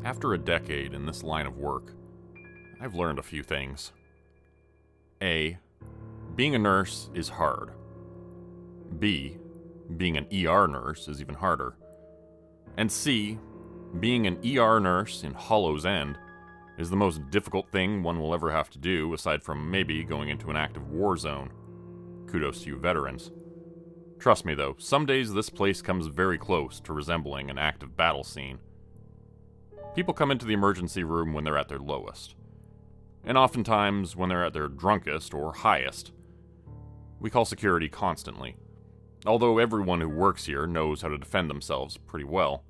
After a decade in this line of work, I've learned a few things. A. Being a nurse is hard. B. Being an ER nurse is even harder. And C. Being an ER nurse in Hollow's End is the most difficult thing one will ever have to do, aside from maybe going into an active war zone. Kudos to you veterans. Trust me though, some days this place comes very close to resembling an active battle scene. People come into the emergency room when they're at their lowest, and oftentimes when they're at their drunkest or highest. We call security constantly, although everyone who works here knows how to defend themselves pretty well.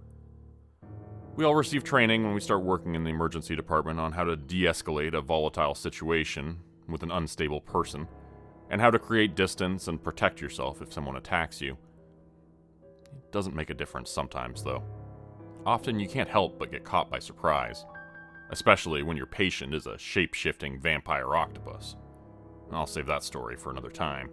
We all receive training when we start working in the emergency department on how to de-escalate a volatile situation with an unstable person, and how to create distance and protect yourself if someone attacks you. It doesn't make a difference sometimes, though. Often you can't help but get caught by surprise, especially when your patient is a shape-shifting vampire octopus. I'll save that story for another time.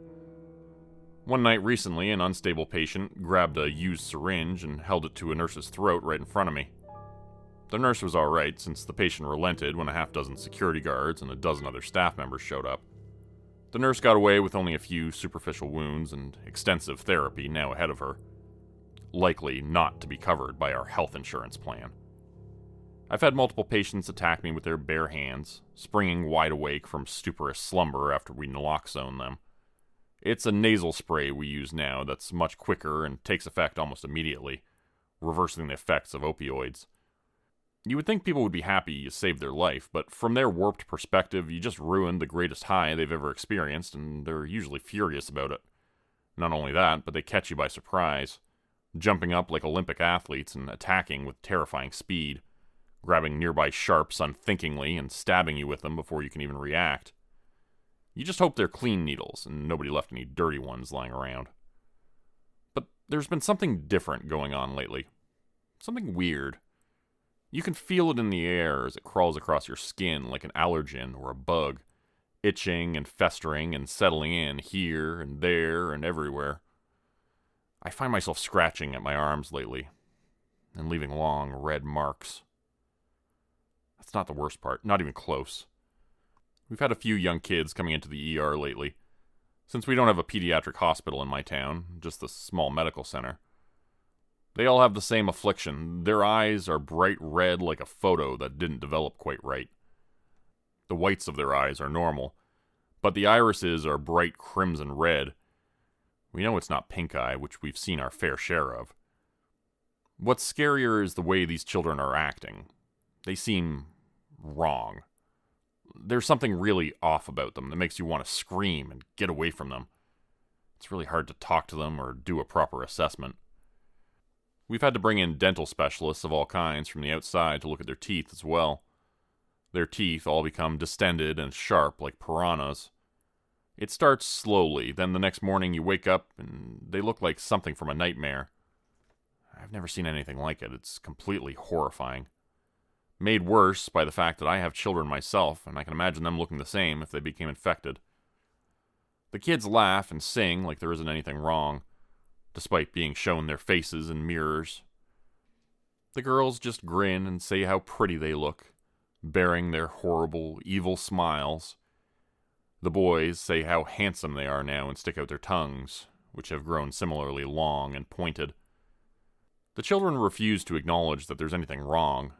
One night recently, an unstable patient grabbed a used syringe and held it to a nurse's throat right in front of me. The nurse was alright, since the patient relented when a half-dozen security guards and a dozen other staff members showed up. The nurse got away with only a few superficial wounds and extensive therapy now ahead of her, likely not to be covered by our health insurance plan. I've had multiple patients attack me with their bare hands, springing wide awake from stuporous slumber after we naloxone them. It's a nasal spray we use now that's much quicker and takes effect almost immediately, reversing the effects of opioids. You would think people would be happy you saved their life, but from their warped perspective, you just ruined the greatest high they've ever experienced, and they're usually furious about it. Not only that, but they catch you by surprise, jumping up like Olympic athletes and attacking with terrifying speed, grabbing nearby sharps unthinkingly and stabbing you with them before you can even react. You just hope they're clean needles and nobody left any dirty ones lying around. But there's been something different going on lately. Something weird. You can feel it in the air as it crawls across your skin like an allergen or a bug, itching and festering and settling in here and there and everywhere. I find myself scratching at my arms lately, and leaving long red marks. That's not the worst part, not even close. We've had a few young kids coming into the ER lately. Since we don't have a pediatric hospital in my town, just the small medical center. They all have the same affliction. Their eyes are bright red like a photo that didn't develop quite right. The whites of their eyes are normal, but the irises are bright crimson red. We know it's not pink eye, which we've seen our fair share of. What's scarier is the way these children are acting. They seem wrong. There's something really off about them that makes you want to scream and get away from them. It's really hard to talk to them or do a proper assessment. We've had to bring in dental specialists of all kinds from the outside to look at their teeth as well. Their teeth all become distended and sharp like piranhas. It starts slowly, then the next morning you wake up and they look like something from a nightmare. I've never seen anything like it. It's completely horrifying. Made worse by the fact that I have children myself, and I can imagine them looking the same if they became infected. The kids laugh and sing like there isn't anything wrong, despite being shown their faces in mirrors. The girls just grin and say how pretty they look, bearing their horrible, evil smiles. The boys say how handsome they are now and stick out their tongues, which have grown similarly long and pointed. The children refuse to acknowledge that there's anything wrong,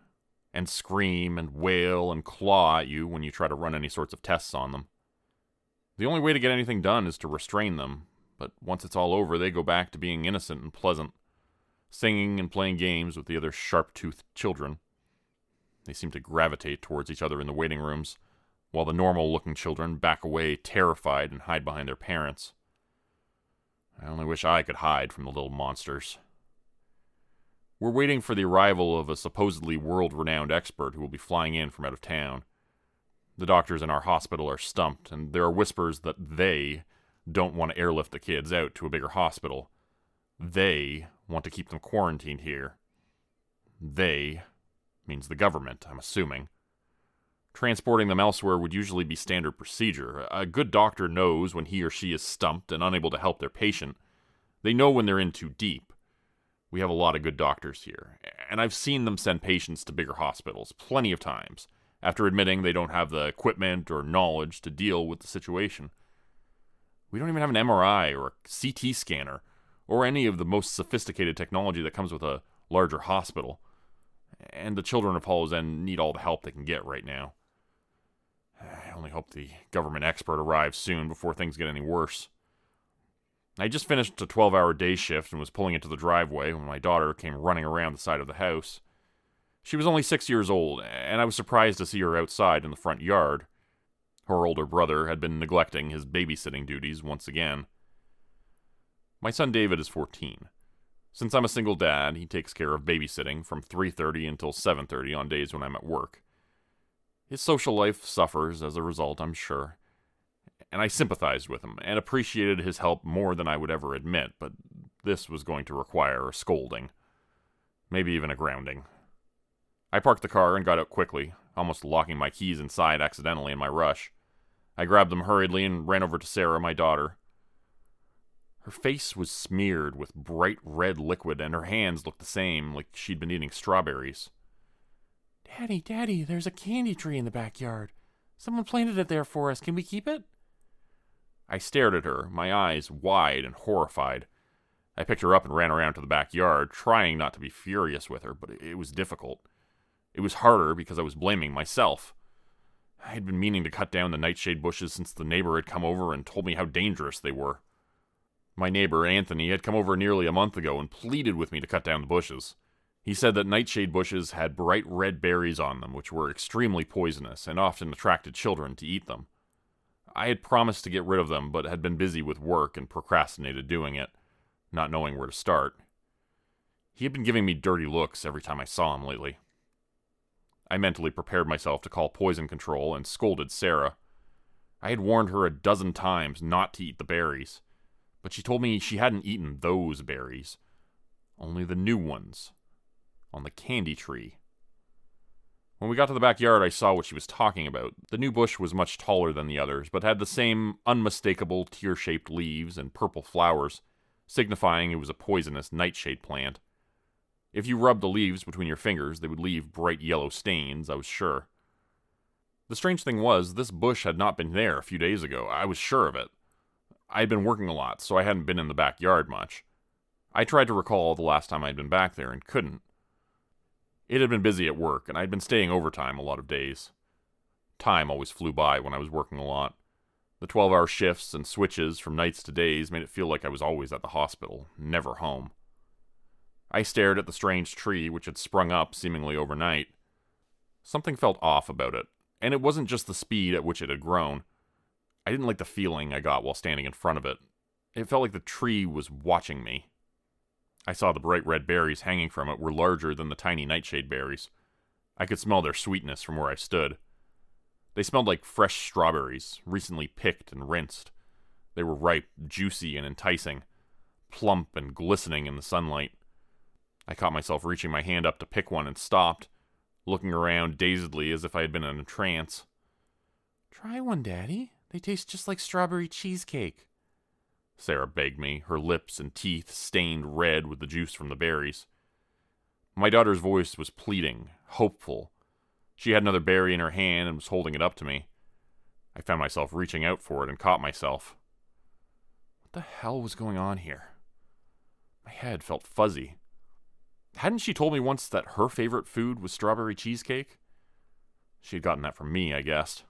and scream and wail and claw at you when you try to run any sorts of tests on them. The only way to get anything done is to restrain them, but once it's all over, they go back to being innocent and pleasant, singing and playing games with the other sharp-toothed children. They seem to gravitate towards each other in the waiting rooms, while the normal-looking children back away terrified and hide behind their parents. I only wish I could hide from the little monsters. We're waiting for the arrival of a supposedly world-renowned expert who will be flying in from out of town. The doctors in our hospital are stumped, and there are whispers that they don't want to airlift the kids out to a bigger hospital. They want to keep them quarantined here. They means the government, I'm assuming. Transporting them elsewhere would usually be standard procedure. A good doctor knows when he or she is stumped and unable to help their patient. They know when they're in too deep. We have a lot of good doctors here, and I've seen them send patients to bigger hospitals plenty of times, after admitting they don't have the equipment or knowledge to deal with the situation. We don't even have an MRI or a CT scanner, or any of the most sophisticated technology that comes with a larger hospital. And the children of Hollow's End need all the help they can get right now. I only hope the government expert arrives soon before things get any worse. I just finished a 12-hour day shift and was pulling into the driveway when my daughter came running around the side of the house. She was only 6 years old, and I was surprised to see her outside in the front yard. Her older brother had been neglecting his babysitting duties once again. My son David is 14. Since I'm a single dad, he takes care of babysitting from 3:30 until 7:30 on days when I'm at work. His social life suffers as a result, I'm sure, and I sympathized with him and appreciated his help more than I would ever admit, but this was going to require a scolding. Maybe even a grounding. I parked the car and got out quickly, almost locking my keys inside accidentally in my rush. I grabbed them hurriedly and ran over to Sarah, my daughter. Her face was smeared with bright red liquid, and her hands looked the same, like she'd been eating strawberries. Daddy, there's a candy tree in the backyard. Someone planted it there for us. Can we keep it? I stared at her, my eyes wide and horrified. I picked her up and ran around to the backyard, trying not to be furious with her, but it was difficult. It was harder because I was blaming myself. I had been meaning to cut down the nightshade bushes since the neighbor had come over and told me how dangerous they were. My neighbor, Anthony, had come over nearly a month ago and pleaded with me to cut down the bushes. He said that nightshade bushes had bright red berries on them, which were extremely poisonous and often attracted children to eat them. I had promised to get rid of them, but had been busy with work and procrastinated doing it, not knowing where to start. He had been giving me dirty looks every time I saw him lately. I mentally prepared myself to call poison control and scolded Sarah. I had warned her a dozen times not to eat the berries, but she told me she hadn't eaten those berries, only the new ones, on the candy tree. When we got to the backyard, I saw what she was talking about. The new bush was much taller than the others, but had the same unmistakable tear-shaped leaves and purple flowers, signifying it was a poisonous nightshade plant. If you rubbed the leaves between your fingers, they would leave bright yellow stains, I was sure. The strange thing was, this bush had not been there a few days ago. I was sure of it. I had been working a lot, so I hadn't been in the backyard much. I tried to recall the last time I had been back there and couldn't. It had been busy at work, and I had been staying overtime a lot of days. Time always flew by when I was working a lot. The 12-hour shifts and switches from nights to days made it feel like I was always at the hospital, never home. I stared at the strange tree which had sprung up seemingly overnight. Something felt off about it, and it wasn't just the speed at which it had grown. I didn't like the feeling I got while standing in front of it. It felt like the tree was watching me. I saw the bright red berries hanging from it were larger than the tiny nightshade berries. I could smell their sweetness from where I stood. They smelled like fresh strawberries, recently picked and rinsed. They were ripe, juicy, and enticing, plump and glistening in the sunlight. I caught myself reaching my hand up to pick one and stopped, looking around dazedly as if I had been in a trance. "Try one, Daddy. They taste just like strawberry cheesecake," Sarah begged me, her lips and teeth stained red with the juice from the berries. My daughter's voice was pleading, hopeful. She had another berry in her hand and was holding it up to me. I found myself reaching out for it and caught myself. What the hell was going on here? My head felt fuzzy. Hadn't she told me once that her favorite food was strawberry cheesecake? She had gotten that from me, I guessed.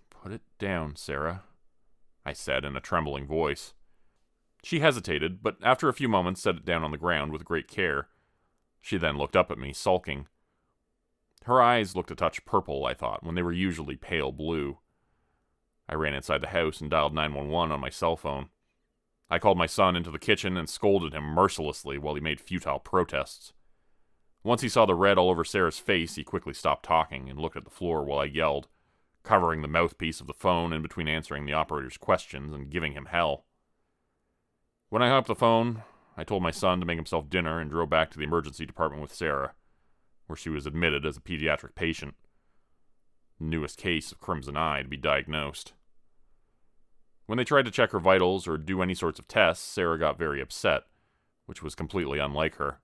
"Put it down, Sarah," I said in a trembling voice. She hesitated, but after a few moments set it down on the ground with great care. She then looked up at me, sulking. Her eyes looked a touch purple, I thought, when they were usually pale blue. I ran inside the house and dialed 911 on my cell phone. I called my son into the kitchen and scolded him mercilessly while he made futile protests. Once he saw the red all over Sarah's face, he quickly stopped talking and looked at the floor while I yelled, covering the mouthpiece of the phone in between answering the operator's questions and giving him hell. When I hung up the phone, I told my son to make himself dinner and drove back to the emergency department with Sarah, where she was admitted as a pediatric patient. The newest case of crimson eye to be diagnosed. When they tried to check her vitals or do any sorts of tests, Sarah got very upset, which was completely unlike her.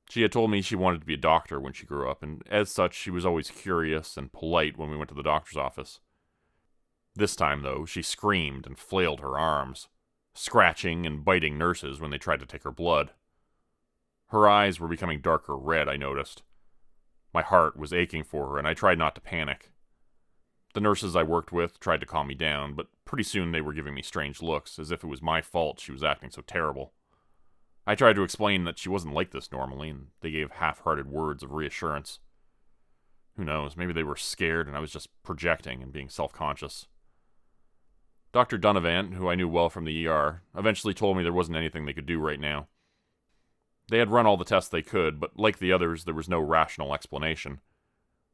She had told me she wanted to be a doctor when she grew up, and as such, she was always curious and polite when we went to the doctor's office. This time, though, she screamed and flailed her arms, scratching and biting nurses when they tried to take her blood. Her eyes were becoming darker red, I noticed. My heart was aching for her, and I tried not to panic. The nurses I worked with tried to calm me down, but pretty soon they were giving me strange looks, as if it was my fault she was acting so terrible. I tried to explain that she wasn't like this normally, and they gave half-hearted words of reassurance. Who knows, maybe they were scared and I was just projecting and being self-conscious. Dr. Donovan, who I knew well from the ER, eventually told me there wasn't anything they could do right now. They had run all the tests they could, but like the others, there was no rational explanation.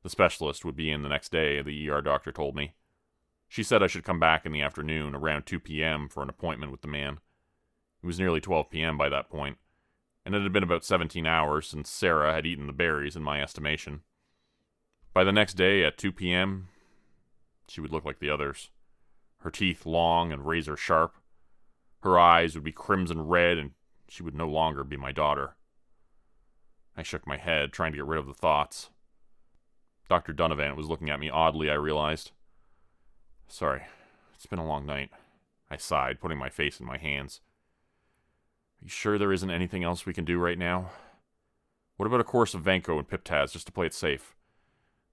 The specialist would be in the next day, the ER doctor told me. She said I should come back in the afternoon, around 2 p.m., for an appointment with the man. It was nearly 12 p.m. by that point, and it had been about 17 hours since Sarah had eaten the berries, in my estimation. By the next day, at 2 p.m., she would look like the others. Her teeth long and razor sharp. Her eyes would be crimson red, and she would no longer be my daughter. I shook my head, trying to get rid of the thoughts. Dr. Donovan was looking at me oddly, I realized. Sorry, it's been a long night. I sighed, putting my face in my hands. Are you sure there isn't anything else we can do right now? What about a course of Vanco and Piptaz just to play it safe?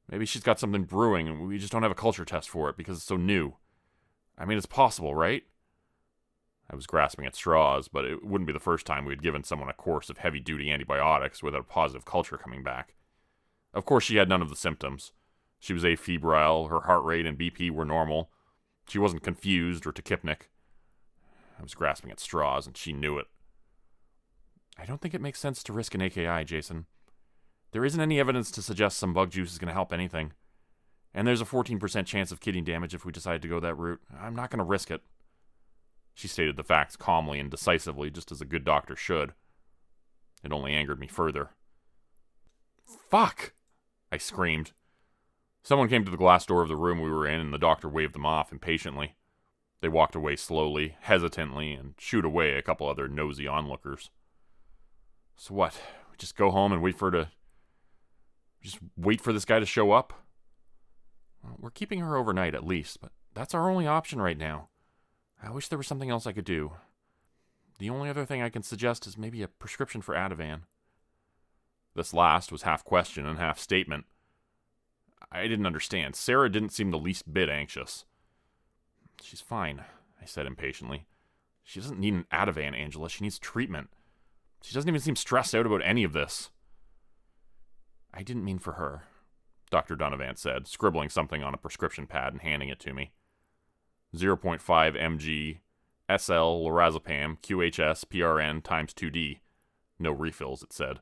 Maybe she's got something brewing and we just don't have a culture test for it because it's so new. I mean, it's possible, right? I was grasping at straws, but it wouldn't be the first time we had given someone a course of heavy-duty antibiotics without a positive culture coming back. Of course, she had none of the symptoms. She was afebrile, her heart rate and BP were normal. She wasn't confused or tachypnic. I was grasping at straws, and she knew it. I don't think it makes sense to risk an AKI, Jason. There isn't any evidence to suggest some bug juice is going to help anything. And there's a 14% chance of kidney damage if we decide to go that route. I'm not going to risk it. She stated the facts calmly and decisively, just as a good doctor should. It only angered me further. Fuck! I screamed. Someone came to the glass door of the room we were in, and the doctor waved them off impatiently. They walked away slowly, hesitantly, and shooed away a couple other nosy onlookers. So what? We just go home and wait for this guy to show up? Well, we're keeping her overnight at least, but that's our only option right now. I wish there was something else I could do. The only other thing I can suggest is maybe a prescription for Ativan. This last was half question and half statement. I didn't understand. Sarah didn't seem the least bit anxious. She's fine, I said impatiently. She doesn't need an Ativan, Angela. She needs treatment. She doesn't even seem stressed out about any of this. I didn't mean for her, Dr. Donovan said, scribbling something on a prescription pad and handing it to me. 0.5 mg SL lorazepam QHS PRN times 2D. No refills, it said.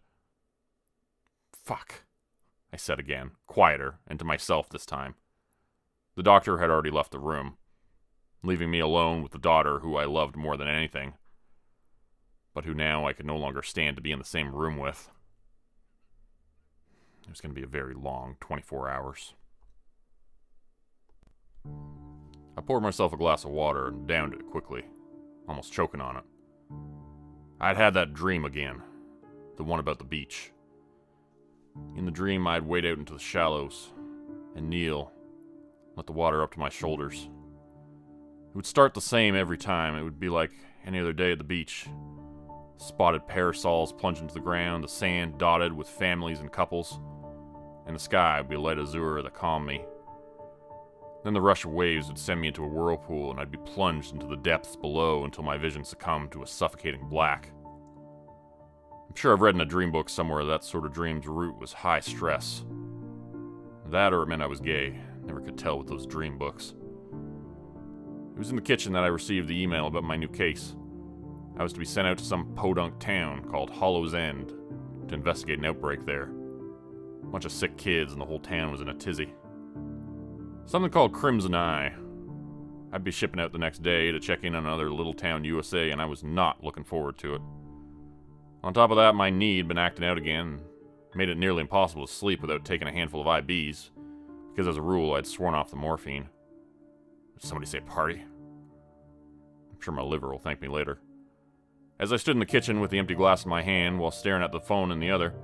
Fuck, I said again, quieter, and to myself this time. The doctor had already left the room, leaving me alone with the daughter who I loved more than anything, but who now I could no longer stand to be in the same room with. It was going to be a very long 24 hours. I poured myself a glass of water and downed it quickly, almost choking on it. I'd had that dream again, the one about the beach. In the dream, I'd wade out into the shallows and kneel, let the water up to my shoulders. It would start the same every time. It would be like any other day at the beach. Spotted parasols plunge into the ground, the sand dotted with families and couples, and the sky would be light azure that calmed me. Then the rush of waves would send me into a whirlpool, and I'd be plunged into the depths below until my vision succumbed to a suffocating black. I'm sure I've read in a dream book somewhere that sort of dream's root was high stress. That or it meant I was gay. Never could tell with those dream books. It was in the kitchen that I received the email about my new case. I was to be sent out to some podunk town called Hollow's End to investigate an outbreak there. A bunch of sick kids and the whole town was in a tizzy. Something called Crimson Eye. I'd be shipping out the next day to check in on another little town USA, and I was not looking forward to it. On top of that, my knee had been acting out again, and made it nearly impossible to sleep without taking a handful of IBs, because as a rule, I'd sworn off the morphine. Did somebody say party? I'm sure my liver will thank me later. As I stood in the kitchen with the empty glass in my hand while staring at the phone in the other,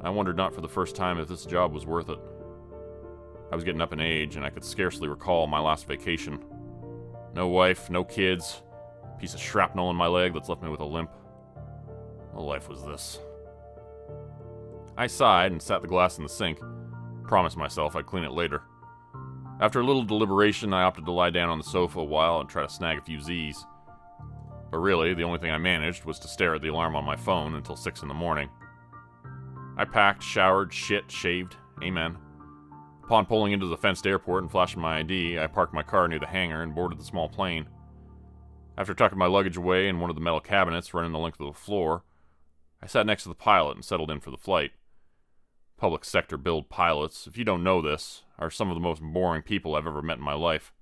I wondered not for the first time if this job was worth it. I was getting up in age, and I could scarcely recall my last vacation. No wife, no kids, piece of shrapnel in my leg that's left me with a limp. What life was this? I sighed and sat the glass in the sink, promised myself I'd clean it later. After a little deliberation, I opted to lie down on the sofa a while and try to snag a few Z's. But really, the only thing I managed was to stare at the alarm on my phone until 6 in the morning. I packed, showered, shit, shaved. Amen. Upon pulling into the fenced airport and flashing my ID, I parked my car near the hangar and boarded the small plane. After tucking my luggage away in one of the metal cabinets running the length of the floor, I sat next to the pilot and settled in for the flight. Public sector build pilots, if you don't know this, are some of the most boring people I've ever met in my life.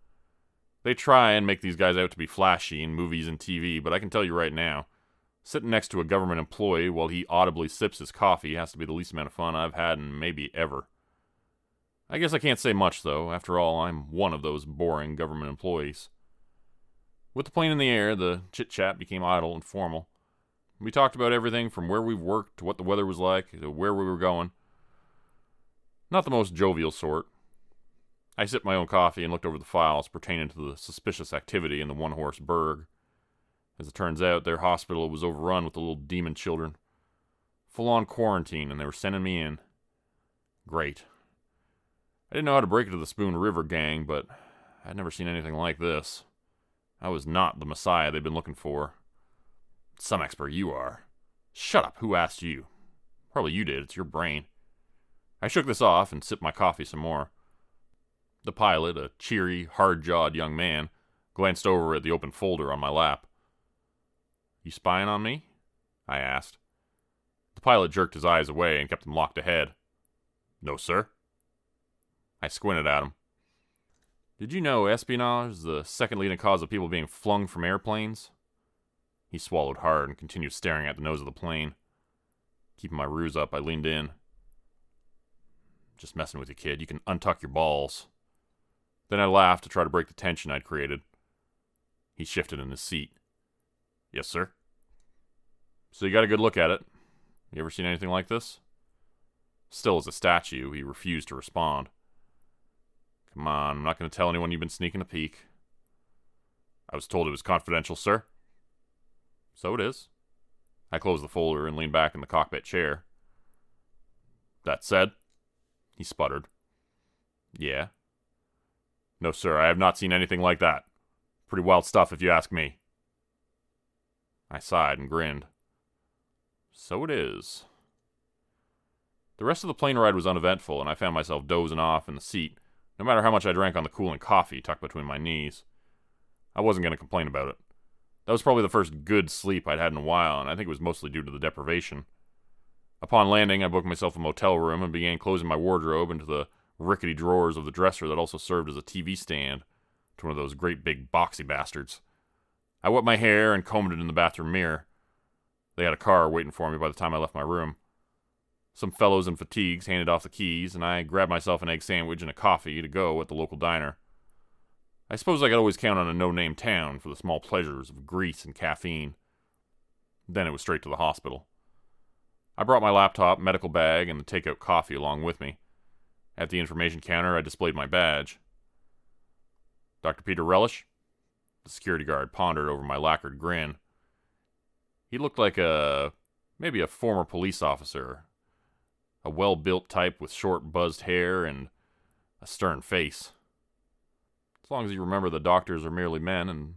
They try and make these guys out to be flashy in movies and TV, but I can tell you right now, sitting next to a government employee while he audibly sips his coffee has to be the least amount of fun I've had in maybe ever. I guess I can't say much, though. After all, I'm one of those boring government employees. With the plane in the air, the chit-chat became idle and formal. We talked about everything from where we've worked to what the weather was like to where we were going. Not the most jovial sort. I sipped my own coffee and looked over the files pertaining to the suspicious activity in the one-horse burg. As it turns out, their hospital was overrun with the little demon children. Full-on quarantine, and they were sending me in. Great. I didn't know how to break it to the Spoon River gang, but I'd never seen anything like this. I was not the messiah they'd been looking for. Some expert you are. Shut up, who asked you? Probably you did, it's your brain. I shook this off and sipped my coffee some more. The pilot, a cheery, hard-jawed young man, glanced over at the open folder on my lap. You spying on me? I asked. The pilot jerked his eyes away and kept them locked ahead. No, sir. I squinted at him. Did you know espionage is the second leading cause of people being flung from airplanes? He swallowed hard and continued staring at the nose of the plane. Keeping my ruse up, I leaned in. Just messing with you, kid. You can untuck your balls. Then I laughed to try to break the tension I'd created. He shifted in his seat. Yes, sir. So you got a good look at it. You ever seen anything like this? Still as a statue, he refused to respond. Come on, I'm not going to tell anyone you've been sneaking a peek. I was told it was confidential, sir. So it is. I closed the folder and leaned back in the cockpit chair. That said, he sputtered. Yeah. No, sir, I have not seen anything like that. Pretty wild stuff, if you ask me. I sighed and grinned. So it is. The rest of the plane ride was uneventful, and I found myself dozing off in the seat, no matter how much I drank on the cooling coffee tucked between my knees. I wasn't going to complain about it. That was probably the first good sleep I'd had in a while, and I think it was mostly due to the deprivation. Upon landing, I booked myself a motel room and began closing my wardrobe into the rickety drawers of the dresser that also served as a TV stand to one of those great big boxy bastards. I wet my hair and combed it in the bathroom mirror. They had a car waiting for me by the time I left my room. Some fellows in fatigues handed off the keys, and I grabbed myself an egg sandwich and a coffee to go at the local diner. I suppose I could always count on a no-name town for the small pleasures of grease and caffeine. Then it was straight to the hospital. I brought my laptop, medical bag, and the takeout coffee along with me. At the information counter, I displayed my badge. Dr. Peter Relish? The security guard pondered over my lacquered grin. He looked like maybe a former police officer. A well-built type with short, buzzed hair and a stern face. As long as you remember that doctors are merely men and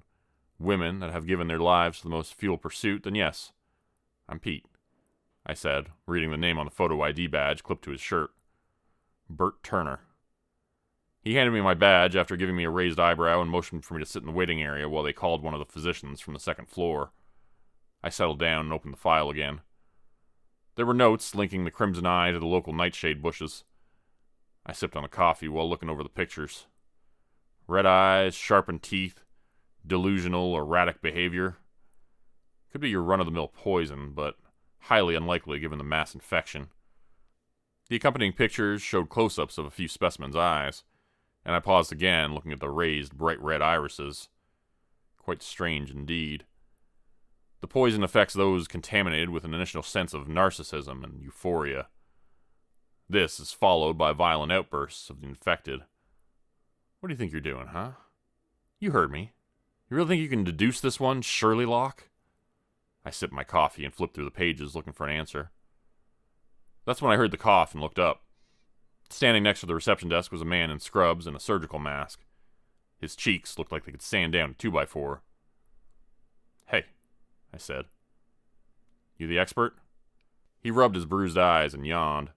women that have given their lives to the most futile pursuit, then yes, I'm Pete, I said, reading the name on the photo ID badge clipped to his shirt. Bert Turner. He handed me my badge after giving me a raised eyebrow and motioned for me to sit in the waiting area while they called one of the physicians from the second floor. I settled down and opened the file again. There were notes linking the Crimson Eye to the local nightshade bushes. I sipped on the coffee while looking over the pictures. Red eyes, sharpened teeth, delusional, erratic behavior. Could be your run-of-the-mill poison, but highly unlikely given the mass infection. The accompanying pictures showed close-ups of a few specimens' eyes, and I paused again, looking at the raised, bright red irises. Quite strange indeed. The poison affects those contaminated with an initial sense of narcissism and euphoria. This is followed by violent outbursts of the infected. What do you think you're doing, huh? You heard me. You really think you can deduce this one, Shirley Locke? I sipped my coffee and flipped through the pages looking for an answer. That's when I heard the cough and looked up. Standing next to the reception desk was a man in scrubs and a surgical mask. His cheeks looked like they could sand down a 2x4. Hey, I said. You the expert? He rubbed his bruised eyes and yawned.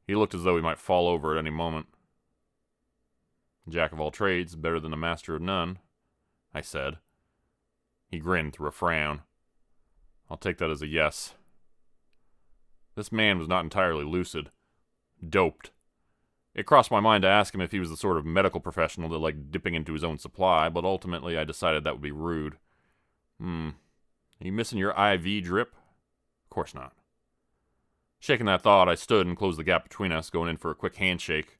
He looked as though he might fall over at any moment. Jack of all trades, better than a master of none, I said. He grinned through a frown. I'll take that as a yes. This man was not entirely lucid. Doped. It crossed my mind to ask him if he was the sort of medical professional that liked dipping into his own supply, but ultimately I decided that would be rude. Are you missing your IV drip? Of course not. Shaking that thought, I stood and closed the gap between us, going in for a quick handshake.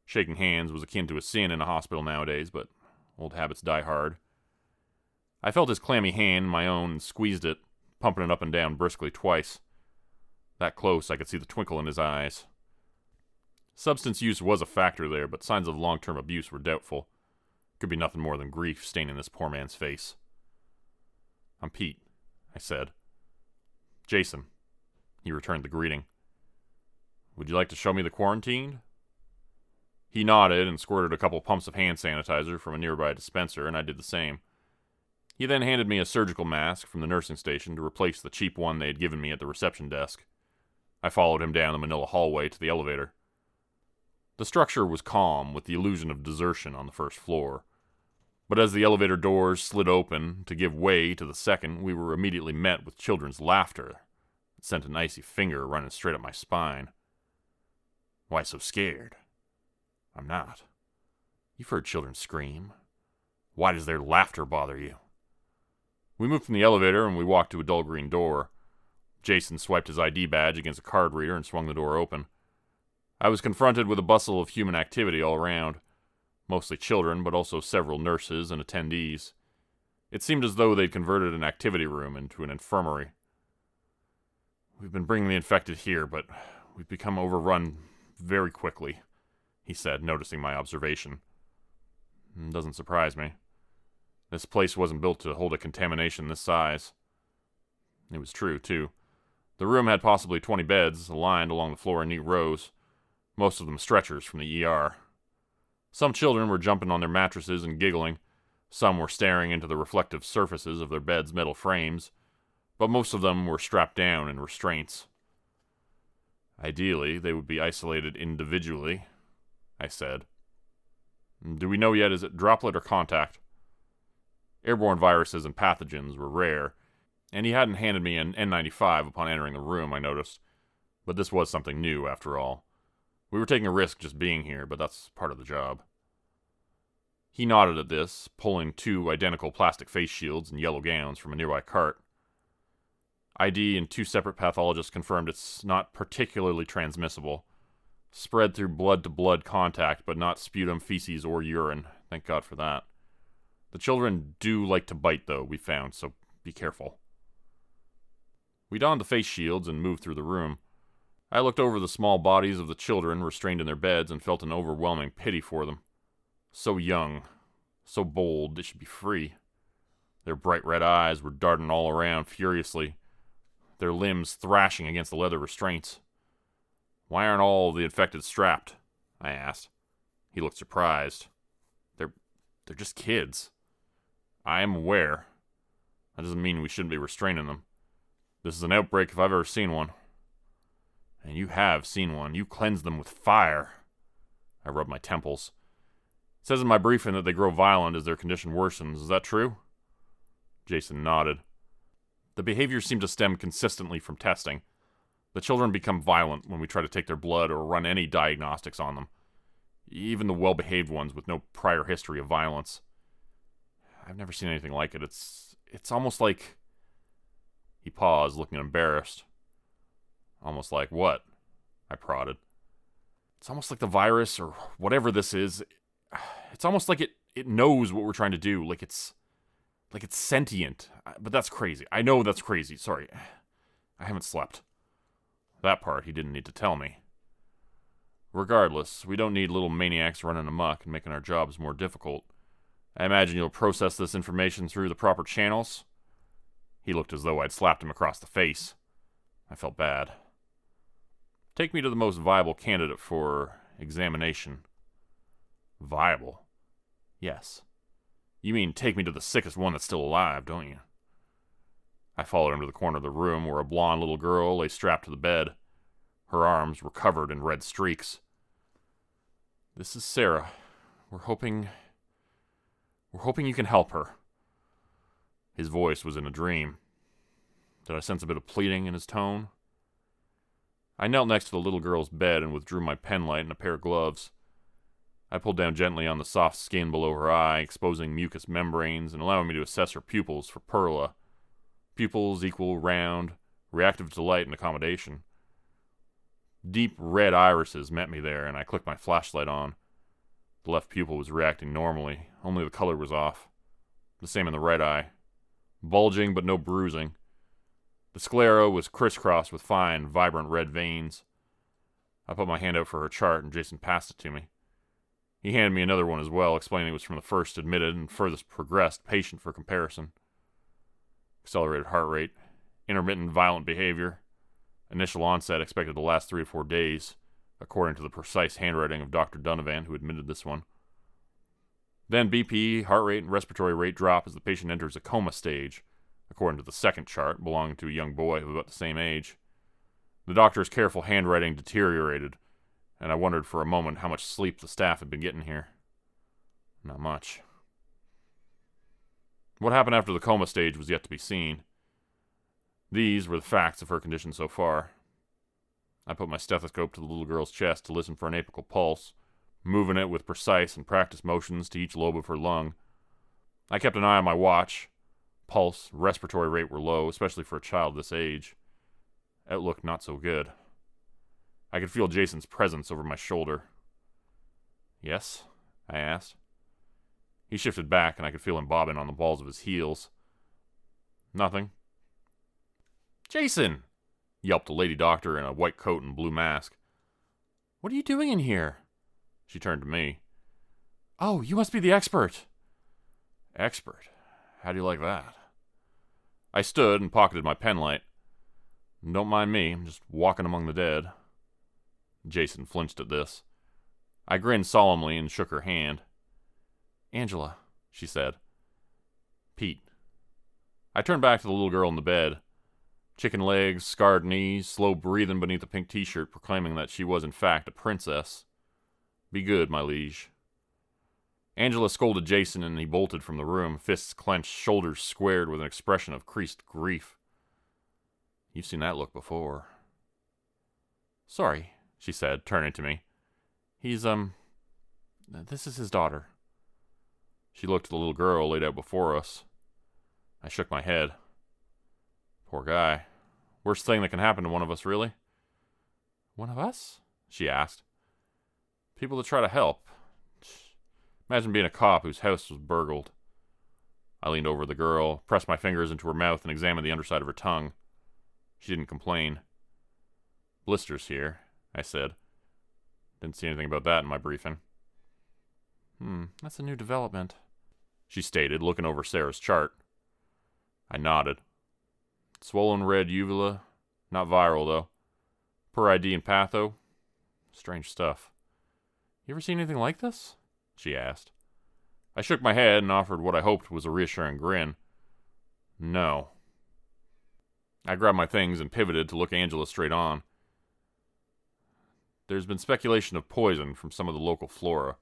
Shaking hands was akin to a sin in a hospital nowadays, but old habits die hard. I felt his clammy hand in my own and squeezed it, pumping it up and down briskly twice. That close, I could see the twinkle in his eyes. Substance use was a factor there, but signs of long-term abuse were doubtful. Could be nothing more than grief staining this poor man's face. I'm Pete, I said. Jason. He returned the greeting. Would you like to show me the quarantine? He nodded and squirted a couple pumps of hand sanitizer from a nearby dispenser, and I did the same. He then handed me a surgical mask from the nursing station to replace the cheap one they had given me at the reception desk. I followed him down the manila hallway to the elevator. The structure was calm, with the illusion of desertion on the first floor. But as the elevator doors slid open to give way to the second, we were immediately met with children's laughter. It sent an icy finger running straight up my spine. Why so scared? I'm not. You've heard children scream. Why does their laughter bother you? We moved from the elevator and we walked to a dull green door. Jason swiped his ID badge against a card reader and swung the door open. I was confronted with a bustle of human activity all around. Mostly children, but also several nurses and attendees. It seemed as though they'd converted an activity room into an infirmary. We've been bringing the infected here, but we've become overrun very quickly, he said, noticing my observation. Doesn't surprise me. This place wasn't built to hold a contamination this size. It was true, too. The room had possibly 20 beds, aligned along the floor in neat rows, most of them stretchers from the ER. Some children were jumping on their mattresses and giggling. Some were staring into the reflective surfaces of their beds' metal frames, but most of them were strapped down in restraints. Ideally, they would be isolated individually, I said. Do we know yet, is it droplet or contact? Airborne viruses and pathogens were rare, and he hadn't handed me an N95 upon entering the room, I noticed. But this was something new, after all. We were taking a risk just being here, but that's part of the job. He nodded at this, pulling 2 identical plastic face shields and yellow gowns from a nearby cart. ID and 2 separate pathologists confirmed it's not particularly transmissible. Spread through blood-to-blood contact, but not sputum, feces, or urine. Thank God for that. The children do like to bite, though, we found, so be careful. We donned the face shields and moved through the room. I looked over the small bodies of the children restrained in their beds and felt an overwhelming pity for them. So young, so bold, they should be free. Their bright red eyes were darting all around furiously, their limbs thrashing against the leather restraints. Why aren't all the infected strapped? I asked. He looked surprised. They're just kids. I am aware. That doesn't mean we shouldn't be restraining them. This is an outbreak if I've ever seen one. And you have seen one. You cleanse them with fire. I rubbed my temples. It says in my briefing that they grow violent as their condition worsens. Is that true? Jason nodded. The behavior seemed to stem consistently from testing. The children become violent when we try to take their blood or run any diagnostics on them. Even the well-behaved ones with no prior history of violence. I've never seen anything like it. It's almost like... He paused, looking embarrassed. Almost like what? I prodded. It's almost like the virus, or whatever this is, it's almost like it knows what we're trying to do. Like it's Like it's sentient. But that's crazy. I know that's crazy. Sorry. I haven't slept. That part he didn't need to tell me. Regardless, we don't need little maniacs running amok and making our jobs more difficult. I imagine you'll process this information through the proper channels. He looked as though I'd slapped him across the face. I felt bad. Take me to the most viable candidate for examination. Viable? Yes. You mean take me to the sickest one that's still alive, don't you? I followed him to the corner of the room where a blonde little girl lay strapped to the bed. Her arms were covered in red streaks. This is Sarah. We're hoping you can help her. His voice was in a dream. Did I sense a bit of pleading in his tone? I knelt next to the little girl's bed and withdrew my penlight and a pair of gloves. I pulled down gently on the soft skin below her eye, exposing mucous membranes and allowing me to assess her pupils for perla. Pupils equal, round, reactive to light and accommodation. Deep red irises met me there, and I clicked my flashlight on. The left pupil was reacting normally, only the color was off. The same in the right eye. Bulging but no bruising. The sclera was crisscrossed with fine, vibrant red veins. I put my hand out for her chart, and Jason passed it to me. He handed me another one as well, explaining it was from the first admitted and furthest progressed patient for comparison. Accelerated heart rate, intermittent violent behavior, initial onset expected to last 3 to 4 days, according to the precise handwriting of Dr. Donovan, who admitted this one. Then BP, heart rate, and respiratory rate drop as the patient enters a coma stage, according to the second chart, belonging to a young boy of about the same age. The doctor's careful handwriting deteriorated, and I wondered for a moment how much sleep the staff had been getting here. Not much. What happened after the coma stage was yet to be seen. These were the facts of her condition so far. I put my stethoscope to the little girl's chest to listen for an apical pulse, moving it with precise and practiced motions to each lobe of her lung. I kept an eye on my watch. Pulse, respiratory rate were low, especially for a child this age. Outlook not so good. I could feel Jason's presence over my shoulder. Yes? I asked. He shifted back, and I could feel him bobbing on the balls of his heels. Nothing. Jason! Yelped a lady doctor in a white coat and blue mask. What are you doing in here? She turned to me. Oh, you must be the expert. Expert? How do you like that? I stood and pocketed my penlight. Don't mind me, I'm just walking among the dead. Jason flinched at this. I grinned solemnly and shook her hand. Angela, she said. Pete. I turned back to the little girl in the bed. Chicken legs, scarred knees, slow breathing beneath a pink t-shirt proclaiming that she was in fact a princess. Be good, my liege. Angela scolded Jason and he bolted from the room, fists clenched, shoulders squared with an expression of creased grief. You've seen that look before. Sorry, she said, turning to me. This is his daughter. She looked at the little girl laid out before us. I shook my head. Poor guy. Worst thing that can happen to one of us, really. One of us? She asked. People that try to help. Imagine being a cop whose house was burgled. I leaned over the girl, pressed my fingers into her mouth, and examined the underside of her tongue. She didn't complain. Blisters here, I said. Didn't see anything about that in my briefing. That's a new development, she stated, looking over Sarah's chart. I nodded. Swollen red uvula. Not viral, though. Per ID and patho. Strange stuff. You ever seen anything like this? She asked. I shook my head and offered what I hoped was a reassuring grin. No. I grabbed my things and pivoted to look Angela straight on. There's been speculation of poison from some of the local flora.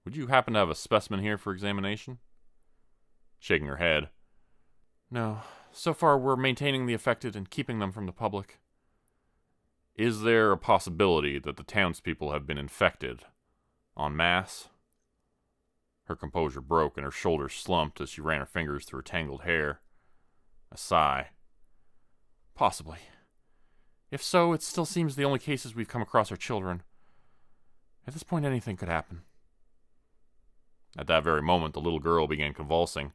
Would you happen to have a specimen here for examination? Shaking her head. No. So far, we're maintaining the affected and keeping them from the public. Is there a possibility that the townspeople have been infected? En masse? Her composure broke and her shoulders slumped as she ran her fingers through her tangled hair. A sigh. Possibly. If so, it still seems the only cases we've come across are children. At this point, anything could happen. At that very moment, the little girl began convulsing.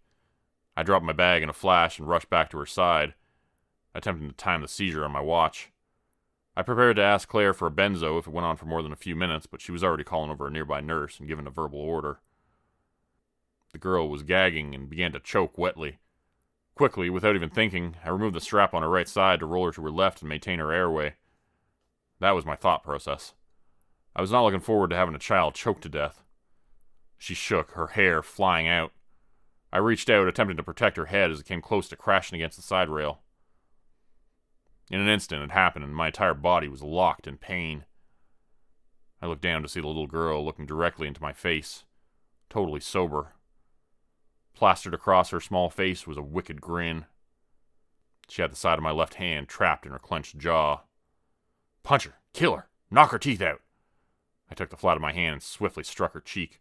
I I dropped my bag in a flash and rushed back to her side, attempting to time the seizure on my watch. I prepared to ask Claire for a benzo if it went on for more than a few minutes, but she was already calling over a nearby nurse and giving a verbal order. The girl was gagging and began to choke wetly. Quickly, without even thinking, I removed the strap on her right side to roll her to her left and maintain her airway. That was my thought process. I was not looking forward to having a child choked to death. She shook, her hair flying out. I reached out, attempting to protect her head as it came close to crashing against the side rail. In an instant, it happened, and my entire body was locked in pain. I looked down to see the little girl looking directly into my face, totally sober. Plastered across her small face was a wicked grin. She had the side of my left hand trapped in her clenched jaw. Punch her! Kill her! Knock her teeth out! I took the flat of my hand and swiftly struck her cheek.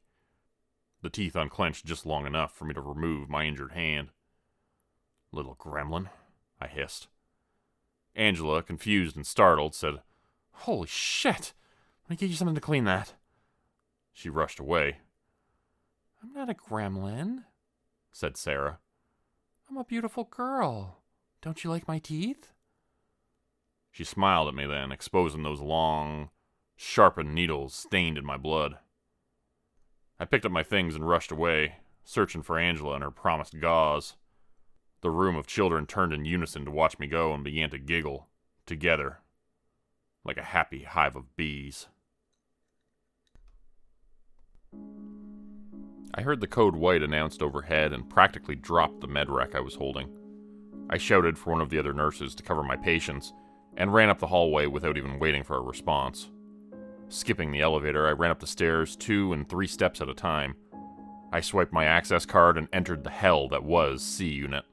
The teeth unclenched just long enough for me to remove my injured hand. Little gremlin, I hissed. Angela, confused and startled, said, "Holy shit! Let me get you something to clean that." She rushed away. "I'm not a gremlin," said Sarah. "I'm a beautiful girl. Don't you like my teeth?" She smiled at me then, exposing those long, sharpened needles stained in my blood. I picked up my things and rushed away, searching for Angela and her promised gauze. The room of children turned in unison to watch me go and began to giggle, together, like a happy hive of bees. I heard the code white announced overhead and practically dropped the med rec I was holding. I shouted for one of the other nurses to cover my patients and ran up the hallway without even waiting for a response. Skipping the elevator, I ran up the stairs 2 and 3 steps at a time. I swiped my access card and entered the hell that was C Unit.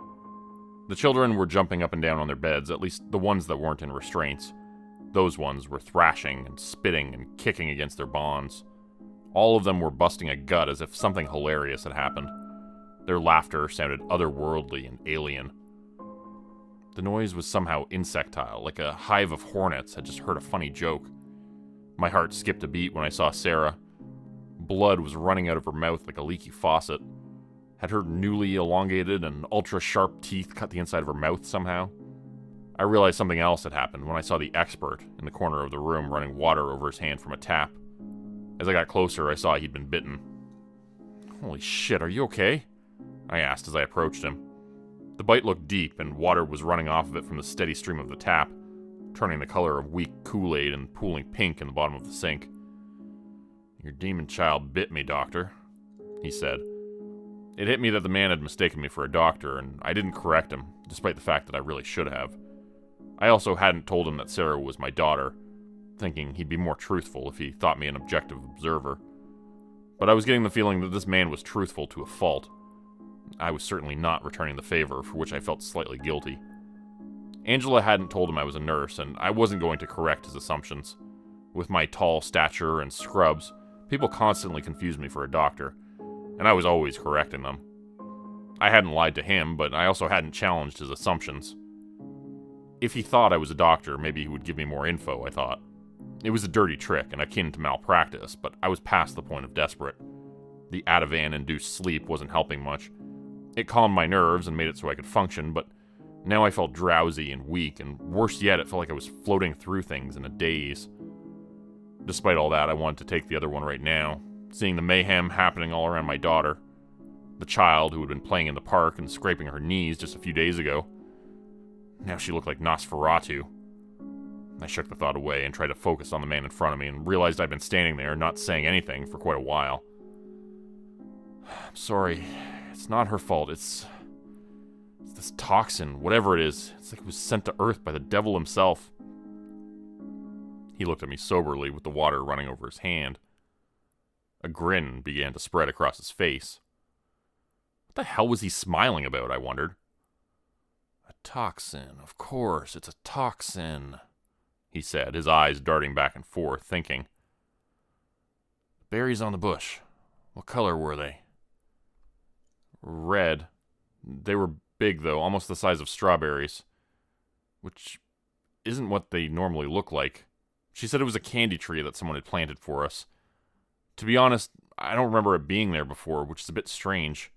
The children were jumping up and down on their beds, at least the ones that weren't in restraints. Those ones were thrashing and spitting and kicking against their bonds. All of them were busting a gut as if something hilarious had happened. Their laughter sounded otherworldly and alien. The noise was somehow insectile, like a hive of hornets had just heard a funny joke. My heart skipped a beat when I saw Sarah. Blood was running out of her mouth like a leaky faucet. Had her newly elongated and ultra-sharp teeth cut the inside of her mouth somehow? I realized something else had happened when I saw the expert in the corner of the room running water over his hand from a tap. As I got closer, I saw he'd been bitten. "Holy shit, are you okay?" I asked as I approached him. The bite looked deep, and water was running off of it from the steady stream of the tap, turning the color of weak Kool-Aid and pooling pink in the bottom of the sink. "Your demon child bit me, doctor," he said. It hit me that the man had mistaken me for a doctor, and I didn't correct him, despite the fact that I really should have. I also hadn't told him that Sarah was my daughter, thinking he'd be more truthful if he thought me an objective observer. But I was getting the feeling that this man was truthful to a fault. I was certainly not returning the favor, for which I felt slightly guilty. Angela hadn't told him I was a nurse, and I wasn't going to correct his assumptions. With my tall stature and scrubs, people constantly confused me for a doctor, and I was always correcting them. I hadn't lied to him, but I also hadn't challenged his assumptions. If he thought I was a doctor, maybe he would give me more info, I thought. It was a dirty trick and akin to malpractice, but I was past the point of desperate. The Ativan-induced sleep wasn't helping much. It calmed my nerves and made it so I could function, but now I felt drowsy and weak, and worse yet, it felt like I was floating through things in a daze. Despite all that, I wanted to take the other one right now, seeing the mayhem happening all around my daughter. The child who had been playing in the park and scraping her knees just a few days ago. Now she looked like Nosferatu. I shook the thought away and tried to focus on the man in front of me and realized I'd been standing there not saying anything for quite a while. "I'm sorry. It's not her fault. It's this toxin, whatever it is. It's like it was sent to Earth by the devil himself." He looked at me soberly with the water running over his hand. A grin began to spread across his face. What the hell was he smiling about, I wondered. "A toxin, of course, it's a toxin," he said, his eyes darting back and forth, thinking. "Berries on the bush. What color were they?" "Red. They were big, though, almost the size of strawberries. Which isn't what they normally look like. She said it was a candy tree that someone had planted for us. To be honest, I don't remember it being there before, which is a bit strange.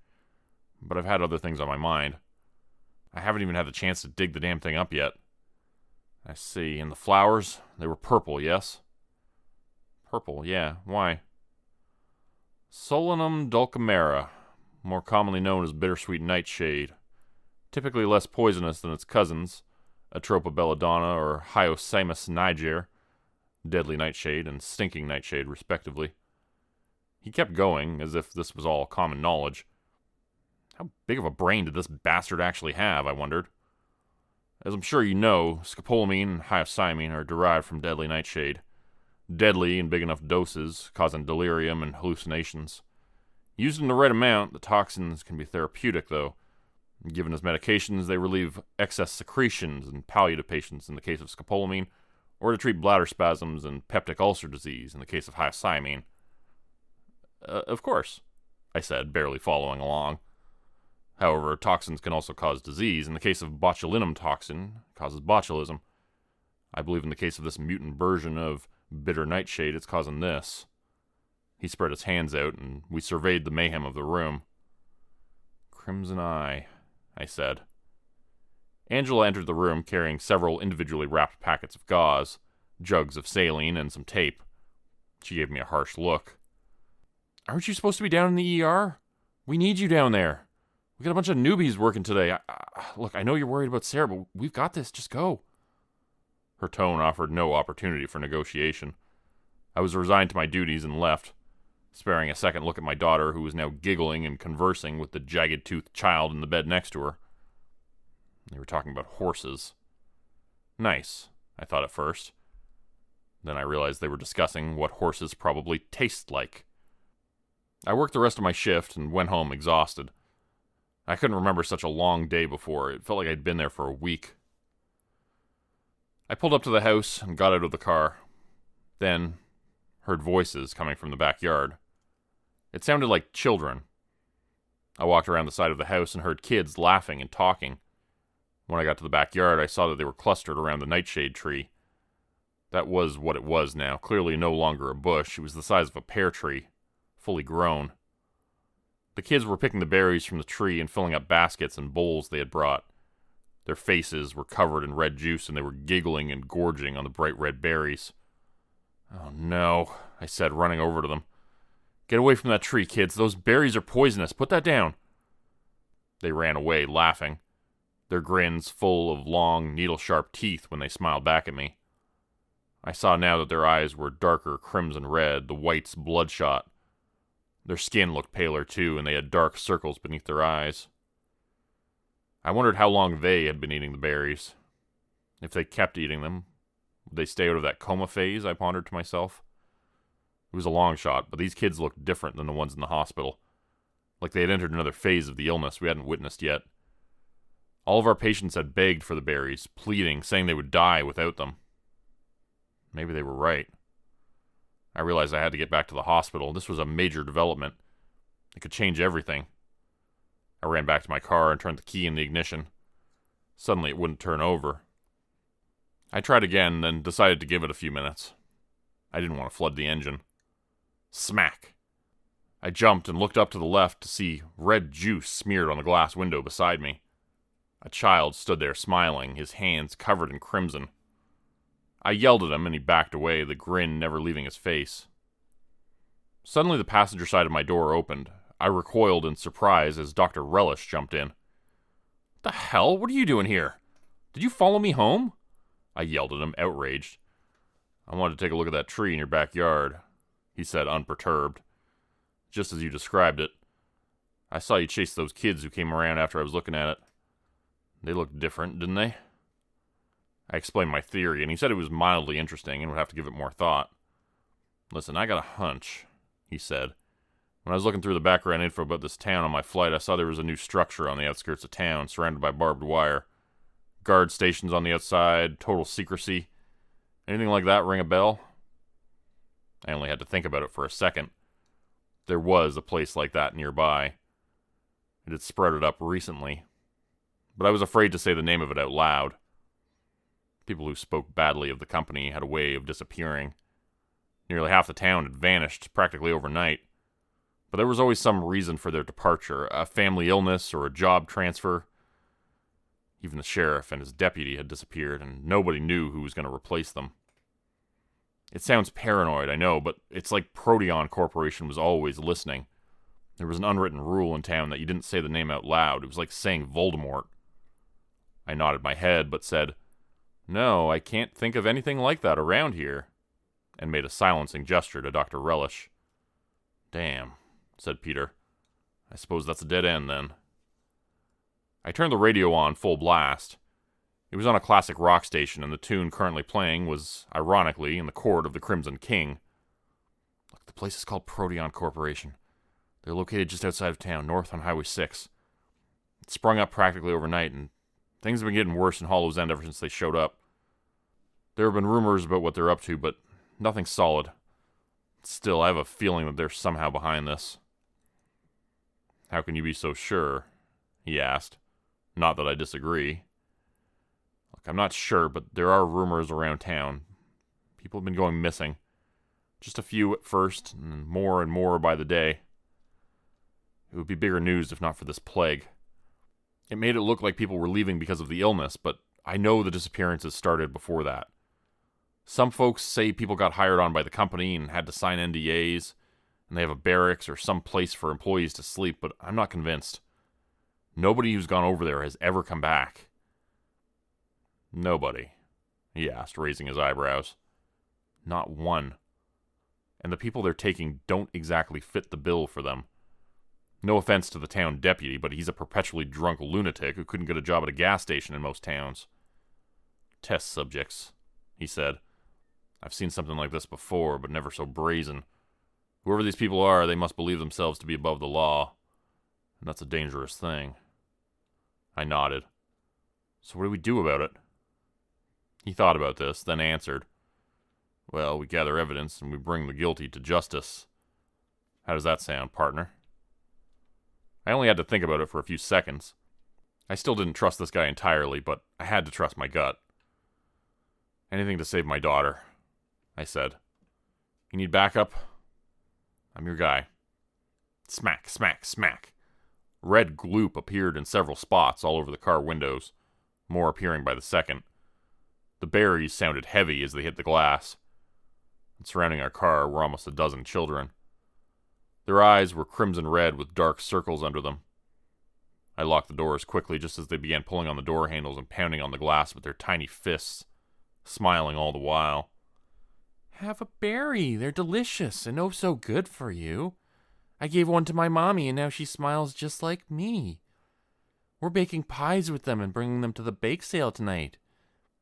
but I've had other things on my mind. I haven't even had the chance to dig the damn thing up yet. I see. And the flowers, they were purple, yes? Purple, yeah. Why? Solanum dulcamera, more commonly known as bittersweet nightshade. Typically less poisonous than its cousins, Atropa belladonna or Hyoscyamus niger, deadly nightshade and stinking nightshade, respectively. He kept going, as if this was all common knowledge. How big of a brain did this bastard actually have, I wondered. As I'm sure you know, scopolamine and hyoscyamin are derived from deadly nightshade. Deadly in big enough doses, causing delirium and hallucinations. Used in the right amount, the toxins can be therapeutic, though. Given as medications, they relieve excess secretions in palliative patients in the case of scopolamine, or to treat bladder spasms and peptic ulcer disease in the case of hyoscyamin. Of course, I said, barely following along. However, toxins can also cause disease. In the case of botulinum toxin, it causes botulism. I believe in the case of this mutant version of bitter nightshade, it's causing this. He spread his hands out, and we surveyed the mayhem of the room. Crimson Eye, I said. Angela entered the room carrying several individually wrapped packets of gauze, jugs of saline, and some tape. She gave me a harsh look. Aren't you supposed to be down in the ER? We need you down there. We got a bunch of newbies working today. Look, I know you're worried about Sarah, but we've got this. Just go. Her tone offered no opportunity for negotiation. I was resigned to my duties and left, sparing a second look at my daughter, who was now giggling and conversing with the jagged-toothed child in the bed next to her. They were talking about horses. Nice, I thought at first. Then I realized they were discussing what horses probably taste like. I worked the rest of my shift and went home exhausted. I couldn't remember such a long day before. It felt like I'd been there for a week. I pulled up to the house and got out of the car. Then heard voices coming from the backyard. It sounded like children. I walked around the side of the house and heard kids laughing and talking. When I got to the backyard, I saw that they were clustered around the nightshade tree. That was what it was now, clearly no longer a bush. It was the size of a pear tree, fully grown. The kids were picking the berries from the tree and filling up baskets and bowls they had brought. Their faces were covered in red juice, and they were giggling and gorging on the bright red berries. Oh no, I said, running over to them. Get away from that tree, kids. Those berries are poisonous. Put that down. They ran away, laughing, their grins full of long, needle-sharp teeth when they smiled back at me. I saw now that their eyes were darker crimson red, the whites bloodshot. Their skin looked paler, too, and they had dark circles beneath their eyes. I wondered how long they had been eating the berries. If they kept eating them, would they stay out of that coma phase, I pondered to myself. It was a long shot, but these kids looked different than the ones in the hospital. Like they had entered another phase of the illness we hadn't witnessed yet. All of our patients had begged for the berries, pleading, saying they would die without them. Maybe they were right. I realized I had to get back to the hospital. This was a major development. It could change everything. I ran back to my car and turned the key in the ignition. Suddenly it wouldn't turn over. I tried again, then decided to give it a few minutes. I didn't want to flood the engine. Smack! I jumped and looked up to the left to see red juice smeared on the glass window beside me. A child stood there smiling, his hands covered in crimson. I yelled at him and he backed away, the grin never leaving his face. Suddenly the passenger side of my door opened. I recoiled in surprise as Dr. Relish jumped in. "What the hell? What are you doing here? Did you follow me home?" I yelled at him, outraged. "I wanted to take a look at that tree in your backyard," he said, unperturbed. "Just as you described it. I saw you chase those kids who came around after I was looking at it. They looked different, didn't they?" I explained my theory, and he said it was mildly interesting and would have to give it more thought. "Listen, I got a hunch," he said. "When I was looking through the background info about this town on my flight, I saw there was a new structure on the outskirts of town, surrounded by barbed wire. Guard stations on the outside, total secrecy. Anything like that ring a bell?" I only had to think about it for a second. There was a place like that nearby. It had sprouted up recently, but I was afraid to say the name of it out loud. People who spoke badly of the company had a way of disappearing. Nearly half the town had vanished practically overnight. But there was always some reason for their departure, a family illness or a job transfer. Even the sheriff and his deputy had disappeared, and nobody knew who was going to replace them. It sounds paranoid, I know, but it's like Proteon Corporation was always listening. There was an unwritten rule in town that you didn't say the name out loud. It was like saying Voldemort. I nodded my head, but said, "No, I can't think of anything like that around here," and made a silencing gesture to Dr. Relish. "Damn," said Peter. "I suppose that's a dead end, then." I turned the radio on full blast. It was on a classic rock station, and the tune currently playing was, ironically, in the chord of the Crimson King. "Look, the place is called Proteon Corporation. They're located just outside of town, north on Highway 6. It sprung up practically overnight, and things have been getting worse in Hollow's End ever since they showed up. There have been rumors about what they're up to, but nothing solid. Still, I have a feeling that they're somehow behind this." "How can you be so sure?" he asked. Not that I disagree. "Look, I'm not sure, but there are rumors around town. People have been going missing. Just a few at first, and more by the day. It would be bigger news if not for this plague. It made it look like people were leaving because of the illness, but I know the disappearances started before that. Some folks say people got hired on by the company and had to sign NDAs, and they have a barracks or some place for employees to sleep, but I'm not convinced. Nobody who's gone over there has ever come back." "Nobody?" he asked, raising his eyebrows. "Not one. And the people they're taking don't exactly fit the bill for them. No offense to the town deputy, but he's a perpetually drunk lunatic who couldn't get a job at a gas station in most towns." "Test subjects," he said. "I've seen something like this before, but never so brazen. Whoever these people are, they must believe themselves to be above the law. And that's a dangerous thing." I nodded. "So what do we do about it?" He thought about this, then answered, "Well, we gather evidence and we bring the guilty to justice. How does that sound, partner?" I only had to think about it for a few seconds. I still didn't trust this guy entirely, but I had to trust my gut. "Anything to save my daughter," I said. "You need backup? I'm your guy." Smack, smack, smack. Red gloop appeared in several spots all over the car windows, more appearing by the second. The berries sounded heavy as they hit the glass. And surrounding our car were almost a dozen children. Their eyes were crimson red with dark circles under them. I locked the doors quickly just as they began pulling on the door handles and pounding on the glass with their tiny fists, smiling all the while. "Have a berry. They're delicious and oh so good for you. I gave one to my mommy and now she smiles just like me. We're baking pies with them and bringing them to the bake sale tonight.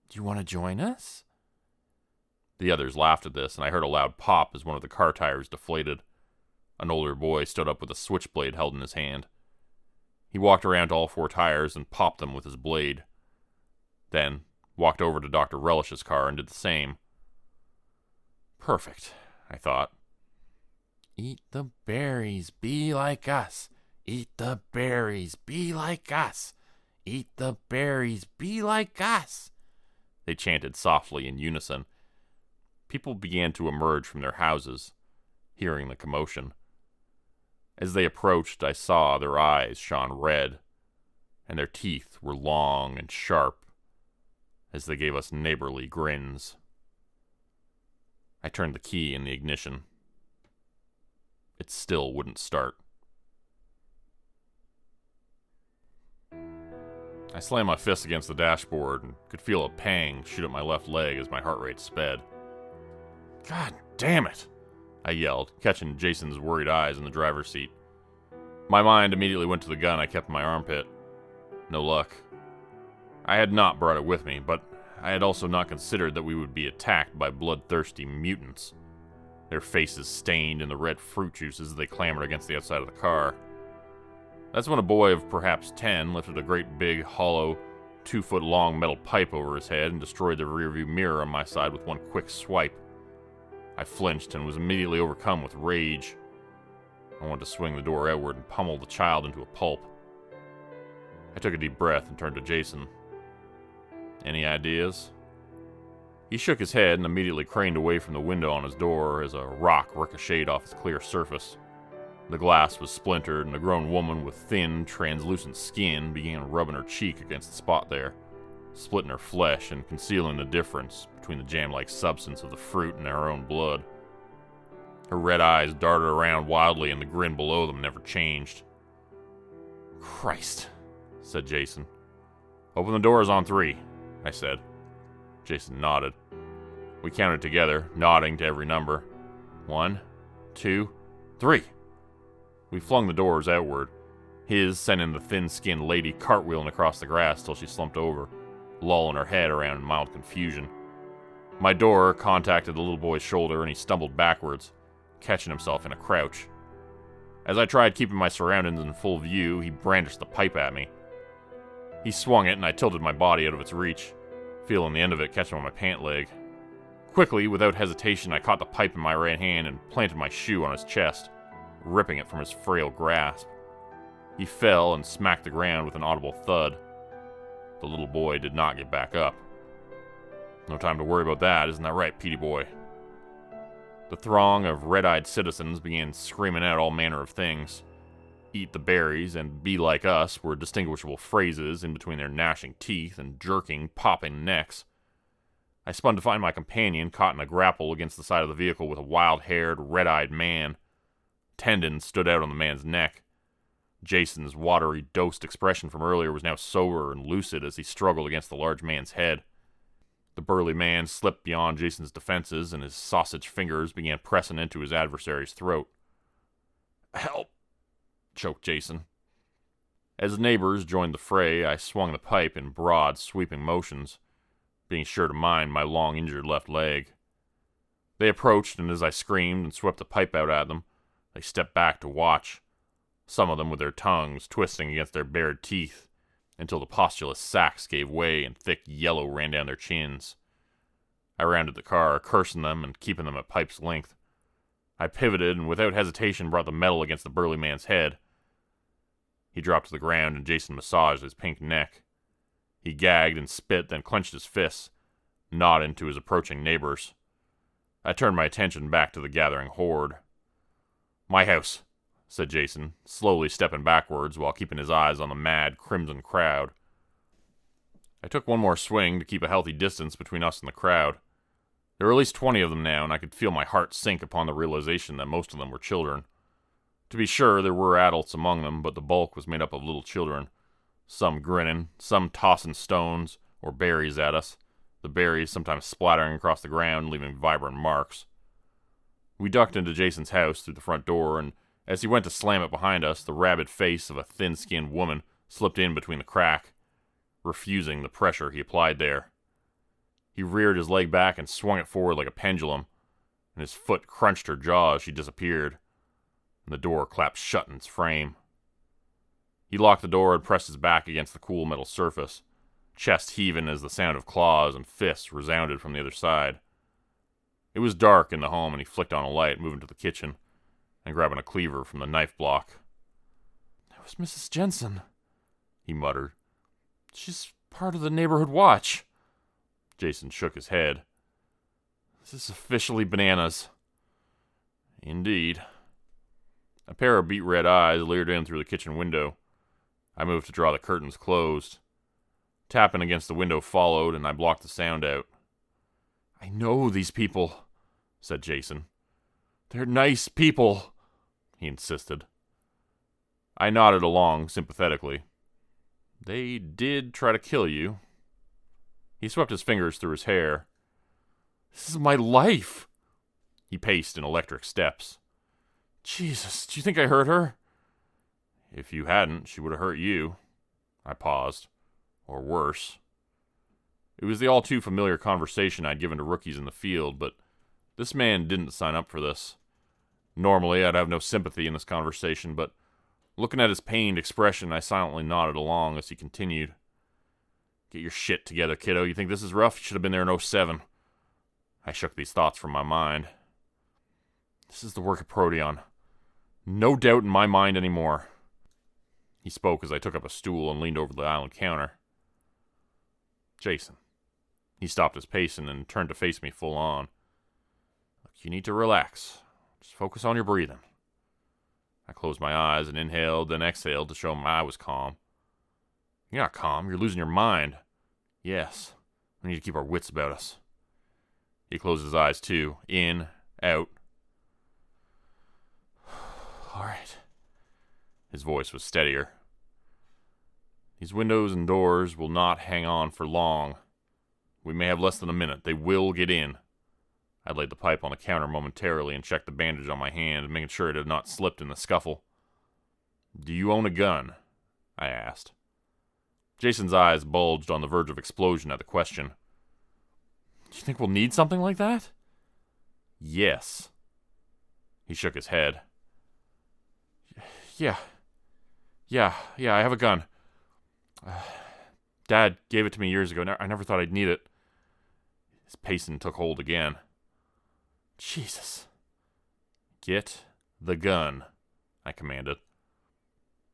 Do you want to join us?" The others laughed at this, and I heard a loud pop as one of the car tires deflated. An older boy stood up with a switchblade held in his hand. He walked around to all four tires and popped them with his blade. Then walked over to Dr. Relish's car and did the same. Perfect, I thought. "Eat the berries, be like us. Eat the berries, be like us. Eat the berries, be like us," they chanted softly in unison. People began to emerge from their houses, hearing the commotion. As they approached, I saw their eyes shone red, and their teeth were long and sharp as they gave us neighborly grins. I turned the key in the ignition. It still wouldn't start. I slammed my fist against the dashboard and could feel a pang shoot up my left leg as my heart rate sped. "God damn it!" I yelled, catching Jason's worried eyes in the driver's seat. My mind immediately went to the gun I kept in my armpit. No luck. I had not brought it with me, but I had also not considered that we would be attacked by bloodthirsty mutants, their faces stained in the red fruit juices as they clambered against the outside of the car. That's when a boy of perhaps 10 lifted a great big, hollow, 2-foot-long metal pipe over his head and destroyed the rearview mirror on my side with one quick swipe. I flinched and was immediately overcome with rage. I wanted to swing the door outward and pummel the child into a pulp. I took a deep breath and turned to Jason. "Any ideas?" He shook his head and immediately craned away from the window on his door as a rock ricocheted off its clear surface. The glass was splintered, and a grown woman with thin, translucent skin began rubbing her cheek against the spot there, splitting her flesh and concealing the difference between the jam-like substance of the fruit and her own blood. Her red eyes darted around wildly, and the grin below them never changed. "Christ," said Jason. "Open the doors on 3, I said. Jason nodded. We counted together, nodding to every number. 1, 2, 3. We flung the doors outward, his sending the thin-skinned lady cartwheeling across the grass till she slumped over, lolling her head around in mild confusion. My door contacted the little boy's shoulder, and he stumbled backwards, catching himself in a crouch. As I tried keeping my surroundings in full view, he brandished the pipe at me. He swung it, and I tilted my body out of its reach, feeling the end of it catch on my pant leg. Quickly, without hesitation, I caught the pipe in my right hand and planted my shoe on his chest, ripping it from his frail grasp. He fell and smacked the ground with an audible thud. The little boy did not get back up. No time to worry about that, isn't that right, Petey boy? The throng of red-eyed citizens began screaming out all manner of things. Eat the berries and be like us were distinguishable phrases in between their gnashing teeth and jerking, popping necks. I spun to find my companion caught in a grapple against the side of the vehicle with a wild-haired, red-eyed man. Tendons stood out on the man's neck. Jason's watery, dosed expression from earlier was now sober and lucid as he struggled against the large man's head. The burly man slipped beyond Jason's defenses, and his sausage fingers began pressing into his adversary's throat. "Help!" choked Jason. As neighbors joined the fray, I swung the pipe in broad, sweeping motions, being sure to mind my long injured left leg. They approached, and as I screamed and swept the pipe out at them, they stepped back to watch, some of them with their tongues twisting against their bared teeth, until the postulous sacks gave way and thick yellow ran down their chins. I rounded the car, cursing them and keeping them at pipe's length. I pivoted and without hesitation brought the metal against the burly man's head. He dropped to the ground and Jason massaged his pink neck. He gagged and spit, then clenched his fists, nodding to his approaching neighbors. I turned my attention back to the gathering horde. "My house," said Jason, slowly stepping backwards while keeping his eyes on the mad, crimson crowd. I took one more swing to keep a healthy distance between us and the crowd. There were at least 20 of them now, and I could feel my heart sink upon the realization that most of them were children. To be sure, there were adults among them, but the bulk was made up of little children, some grinning, some tossing stones or berries at us, the berries sometimes splattering across the ground, leaving vibrant marks. We ducked into Jason's house through the front door, and as he went to slam it behind us, the rabid face of a thin-skinned woman slipped in between the crack, refusing the pressure he applied there. He reared his leg back and swung it forward like a pendulum, and his foot crunched her jaw as she disappeared, and the door clapped shut in its frame. He locked the door and pressed his back against the cool metal surface, chest heaving as the sound of claws and fists resounded from the other side. It was dark in the home, and he flicked on a light, moving to the kitchen, and grabbing a cleaver from the knife block. "That was Mrs. Jensen," he muttered. "She's part of the neighborhood watch." Jason shook his head. "This is officially bananas." "Indeed." A pair of beet red eyes leered in through the kitchen window. I moved to draw the curtains closed. Tapping against the window followed, and I blocked the sound out. "I know these people," said Jason. "They're nice people," he insisted. I nodded along sympathetically. "They did try to kill you." He swept his fingers through his hair. "This is my life." He paced in electric steps. "Jesus, do you think I hurt her?" "If you hadn't, she would have hurt you." I paused. "Or worse." It was the all-too-familiar conversation I'd given to rookies in the field, but this man didn't sign up for this. Normally, I'd have no sympathy in this conversation, but looking at his pained expression, I silently nodded along as he continued. "Get your shit together, kiddo. You think this is rough? You should have been there in 07. I shook these thoughts from my mind. "This is the work of Proteon. No doubt in my mind anymore." He spoke as I took up a stool and leaned over the island counter. "Jason." He stopped his pacing and turned to face me full on. "Look, you need to relax. Just focus on your breathing." I closed my eyes and inhaled, then exhaled to show him I was calm. You're not calm. You're losing your mind. Yes. We need to keep our wits about us. He closed his eyes too. In, out. All right. His voice was steadier. These windows and doors will not hang on for long. We may have less than a minute. They will get in. I laid the pipe on the counter momentarily and checked the bandage on my hand, making sure it had not slipped in the scuffle. Do you own a gun? I asked. Jason's eyes bulged on the verge of explosion at the question. Do you think we'll need something like that? Yes. He shook his head. Yeah, I have a gun. Dad gave it to me years ago. I never thought I'd need it. His pacing took hold again. Jesus. Get the gun, I commanded.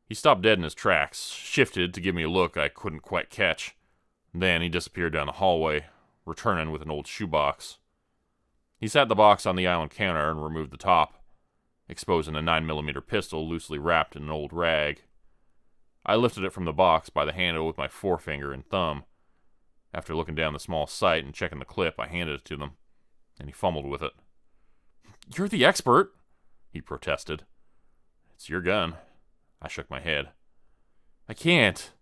He stopped dead in his tracks, shifted to give me a look I couldn't quite catch. Then he disappeared down the hallway, returning with an old shoebox. He sat the box on the island counter and removed the top, exposing a 9mm pistol loosely wrapped in an old rag. I lifted it from the box by the handle with my forefinger and thumb. After looking down the small sight and checking the clip, I handed it to them, and he fumbled with it. You're the expert, he protested. It's your gun. I shook my head. I can't.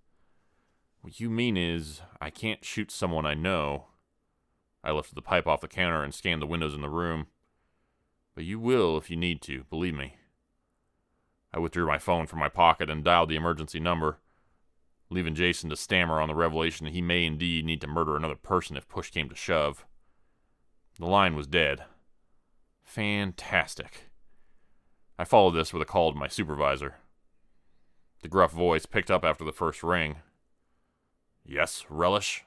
What you mean is, I can't shoot someone I know. I lifted the pipe off the counter and scanned the windows in the room. But you will if you need to, believe me. I withdrew my phone from my pocket and dialed the emergency number, leaving Jason to stammer on the revelation that he may indeed need to murder another person if push came to shove. The line was dead. Fantastic. I followed this with a call to my supervisor. The gruff voice picked up after the first ring. Yes, Relish?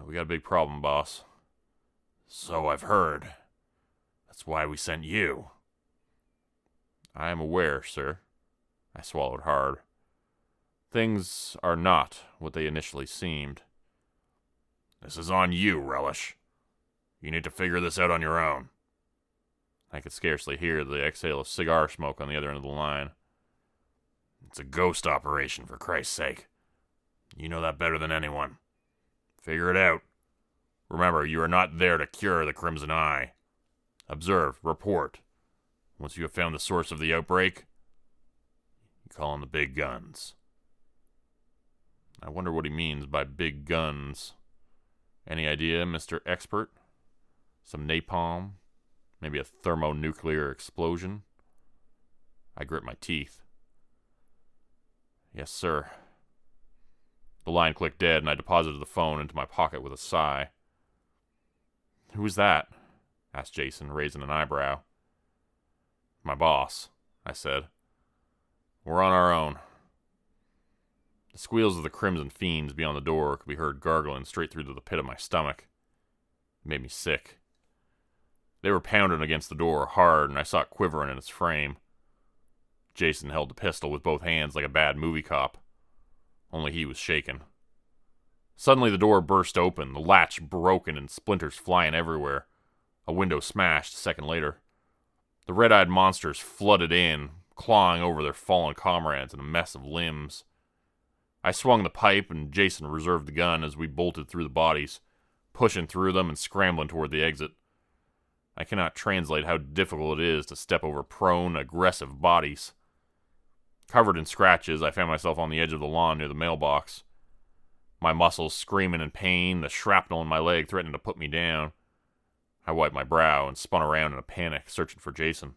We got a big problem, boss. So I've heard. That's why we sent you. I am aware, sir. I swallowed hard. Things are not what they initially seemed. This is on you, Relish. You need to figure this out on your own. I could scarcely hear the exhale of cigar smoke on the other end of the line. It's a ghost operation, for Christ's sake. You know that better than anyone. Figure it out. Remember, you are not there to cure the Crimson Eye. Observe, report. Once you have found the source of the outbreak, you call in the big guns. I wonder what he means by big guns. Any idea, Mr. Expert? Some napalm? Maybe a thermonuclear explosion? I grit my teeth. Yes, sir. The line clicked dead, and I deposited the phone into my pocket with a sigh. Who was that? Asked Jason, raising an eyebrow. My boss, I said. We're on our own. The squeals of the crimson fiends beyond the door could be heard gargling straight through to the pit of my stomach. It made me sick. They were pounding against the door hard, and I saw it quivering in its frame. Jason held the pistol with both hands like a bad movie cop. Only he was shaken. Suddenly the door burst open, the latch broken and splinters flying everywhere. A window smashed a second later. The red-eyed monsters flooded in, clawing over their fallen comrades in a mess of limbs. I swung the pipe, and Jason reserved the gun as we bolted through the bodies, pushing through them and scrambling toward the exit. I cannot translate how difficult it is to step over prone, aggressive bodies. Covered in scratches, I found myself on the edge of the lawn near the mailbox. My muscles screaming in pain, the shrapnel in my leg threatening to put me down. I wiped my brow and spun around in a panic, searching for Jason.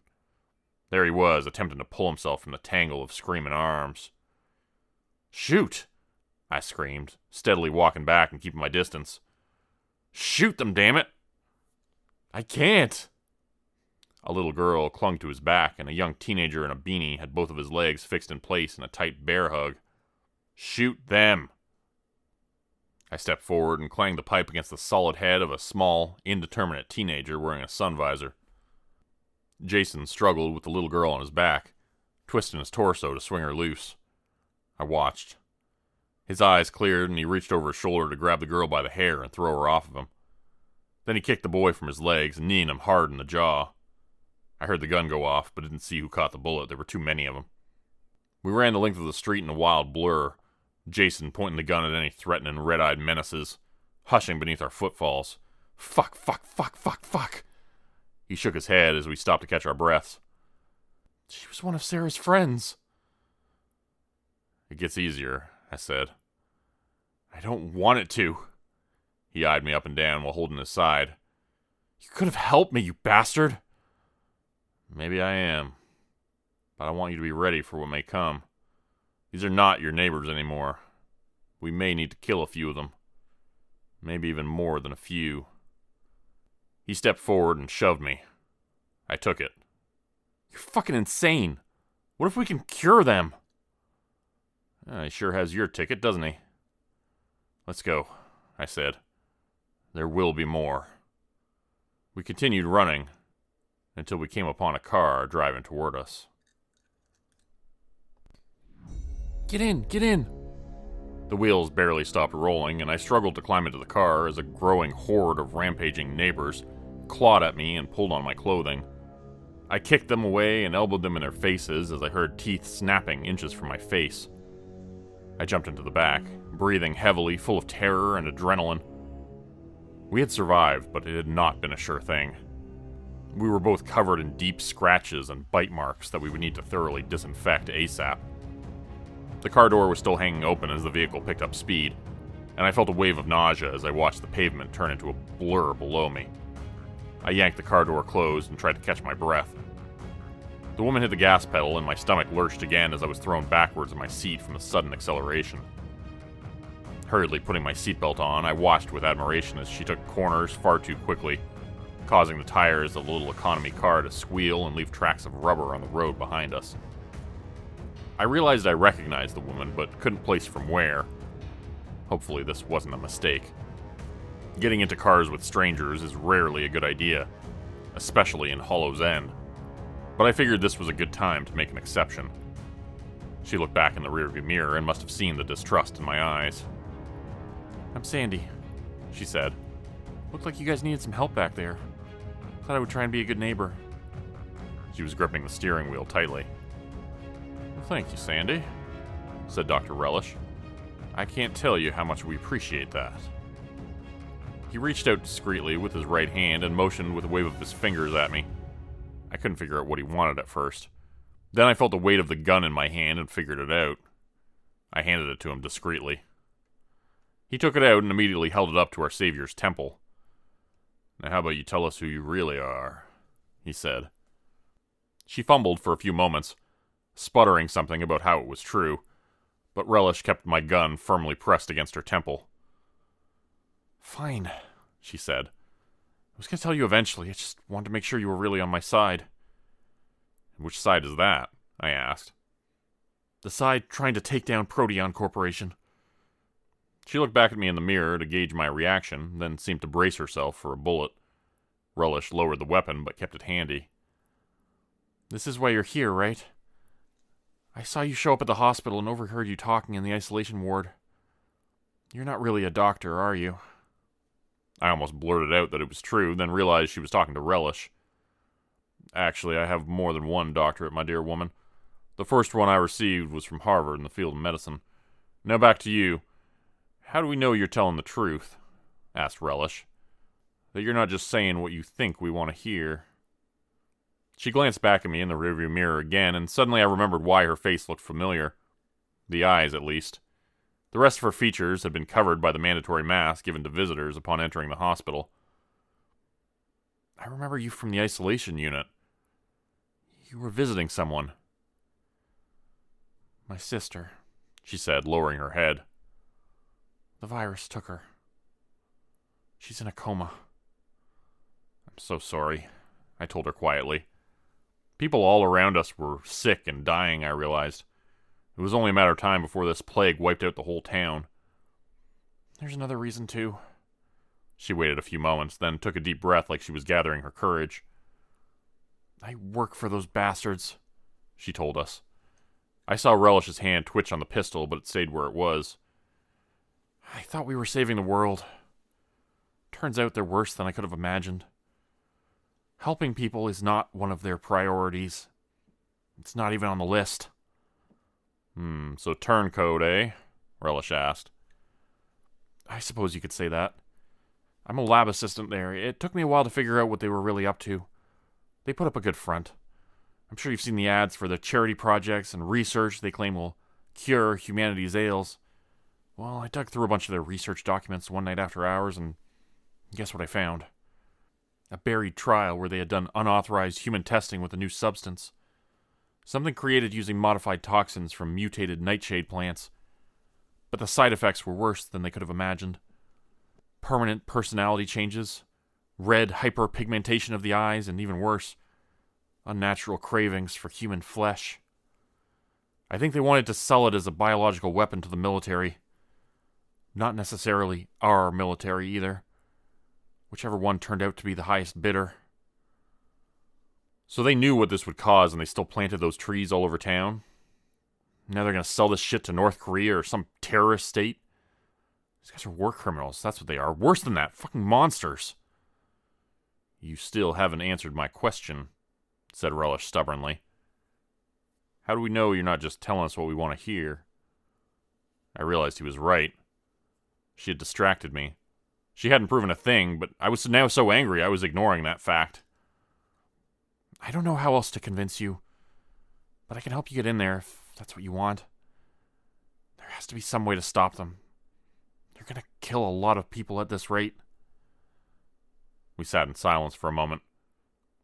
There he was, attempting to pull himself from the tangle of screaming arms. Shoot! I screamed, steadily walking back and keeping my distance. Shoot them, damn it! I can't! A little girl clung to his back, and a young teenager in a beanie had both of his legs fixed in place in a tight bear hug. Shoot them! I stepped forward and clanged the pipe against the solid head of a small, indeterminate teenager wearing a sun visor. Jason struggled with the little girl on his back, twisting his torso to swing her loose. I watched. His eyes cleared, and he reached over his shoulder to grab the girl by the hair and throw her off of him. Then he kicked the boy from his legs, kneeing him hard in the jaw. I heard the gun go off, but didn't see who caught the bullet. There were too many of them. We ran the length of the street in a wild blur, Jason pointing the gun at any threatening red-eyed menaces, hushing beneath our footfalls. Fuck, fuck, fuck, fuck, fuck. He shook his head as we stopped to catch our breaths. She was one of Sarah's friends. It gets easier, I said. I don't want it to. He eyed me up and down while holding his side. You could have helped me, you bastard. Maybe I am. But I want you to be ready for what may come. These are not your neighbors anymore. We may need to kill a few of them. Maybe even more than a few. He stepped forward and shoved me. I took it. You're fucking insane. What if we can cure them? He sure has your ticket, doesn't he? Let's go, I said. There will be more. We continued running until we came upon a car driving toward us. Get in, get in! The wheels barely stopped rolling, and I struggled to climb into the car as a growing horde of rampaging neighbors clawed at me and pulled on my clothing. I kicked them away and elbowed them in their faces as I heard teeth snapping inches from my face. I jumped into the back, breathing heavily, full of terror and adrenaline. We had survived, but it had not been a sure thing. We were both covered in deep scratches and bite marks that we would need to thoroughly disinfect ASAP. The car door was still hanging open as the vehicle picked up speed, and I felt a wave of nausea as I watched the pavement turn into a blur below me. I yanked the car door closed and tried to catch my breath. The woman hit the gas pedal and my stomach lurched again as I was thrown backwards in my seat from the sudden acceleration. Hurriedly putting my seatbelt on, I watched with admiration as she took corners far too quickly, causing the tires of the little economy car to squeal and leave tracks of rubber on the road behind us. I realized I recognized the woman, but couldn't place from where. Hopefully this wasn't a mistake. Getting into cars with strangers is rarely a good idea, especially in Hollow's End. But I figured this was a good time to make an exception. She looked back in the rearview mirror and must have seen the distrust in my eyes. I'm Sandy, she said. Looked like you guys needed some help back there. Thought I would try and be a good neighbor. She was gripping the steering wheel tightly. Well, thank you, Sandy, said Dr. Relish. I can't tell you how much we appreciate that. He reached out discreetly with his right hand and motioned with a wave of his fingers at me. I couldn't figure out what he wanted at first. Then I felt the weight of the gun in my hand and figured it out. I handed it to him discreetly. He took it out and immediately held it up to our Savior's temple. Now how about you tell us who you really are, he said. She fumbled for a few moments, sputtering something about how it was true, but Relish kept my gun firmly pressed against her temple. Fine, she said. I was going to tell you eventually, I just wanted to make sure you were really on my side. Which side is that? I asked. The side trying to take down Proteon Corporation. She looked back at me in the mirror to gauge my reaction, then seemed to brace herself for a bullet. Relish lowered the weapon, but kept it handy. This is why you're here, right? I saw you show up at the hospital and overheard you talking in the isolation ward. You're not really a doctor, are you? I almost blurted out that it was true, then realized she was talking to Relish. Actually, I have more than one doctorate, my dear woman. The first one I received was from Harvard in the field of medicine. Now back to you. How do we know you're telling the truth? Asked Relish. That you're not just saying what you think we want to hear. She glanced back at me in the rearview mirror again, and suddenly I remembered why her face looked familiar. The eyes, at least. The rest of her features had been covered by the mandatory mask given to visitors upon entering the hospital. I remember you from the isolation unit. You were visiting someone. My sister, she said, lowering her head. The virus took her. She's in a coma. I'm so sorry, I told her quietly. People all around us were sick and dying, I realized. It was only a matter of time before this plague wiped out the whole town. There's another reason, too. She waited a few moments, then took a deep breath like she was gathering her courage. I work for those bastards, she told us. I saw Relish's hand twitch on the pistol, but it stayed where it was. I thought we were saving the world. Turns out they're worse than I could have imagined. Helping people is not one of their priorities. It's not even on the list. So turncoat, eh? Relish asked. I suppose you could say that. I'm a lab assistant there. It took me a while to figure out what they were really up to. They put up a good front. I'm sure you've seen the ads for the charity projects and research they claim will cure humanity's ails. Well, I dug through a bunch of their research documents one night after hours, and guess what I found? A buried trial where they had done unauthorized human testing with a new substance. Something created using modified toxins from mutated nightshade plants. But the side effects were worse than they could have imagined. Permanent personality changes, red hyperpigmentation of the eyes, and even worse, unnatural cravings for human flesh. I think they wanted to sell it as a biological weapon to the military. Not necessarily our military either. Whichever one turned out to be the highest bidder. So they knew what this would cause, and they still planted those trees all over town. Now they're going to sell this shit to North Korea or some terrorist state. These guys are war criminals. That's what they are. Worse than that. Fucking monsters. You still haven't answered my question, said Relish stubbornly. How do we know you're not just telling us what we want to hear? I realized he was right. She had distracted me. She hadn't proven a thing, but I was now so angry I was ignoring that fact. I don't know how else to convince you, but I can help you get in there if that's what you want. There has to be some way to stop them. They're going to kill a lot of people at this rate. We sat in silence for a moment.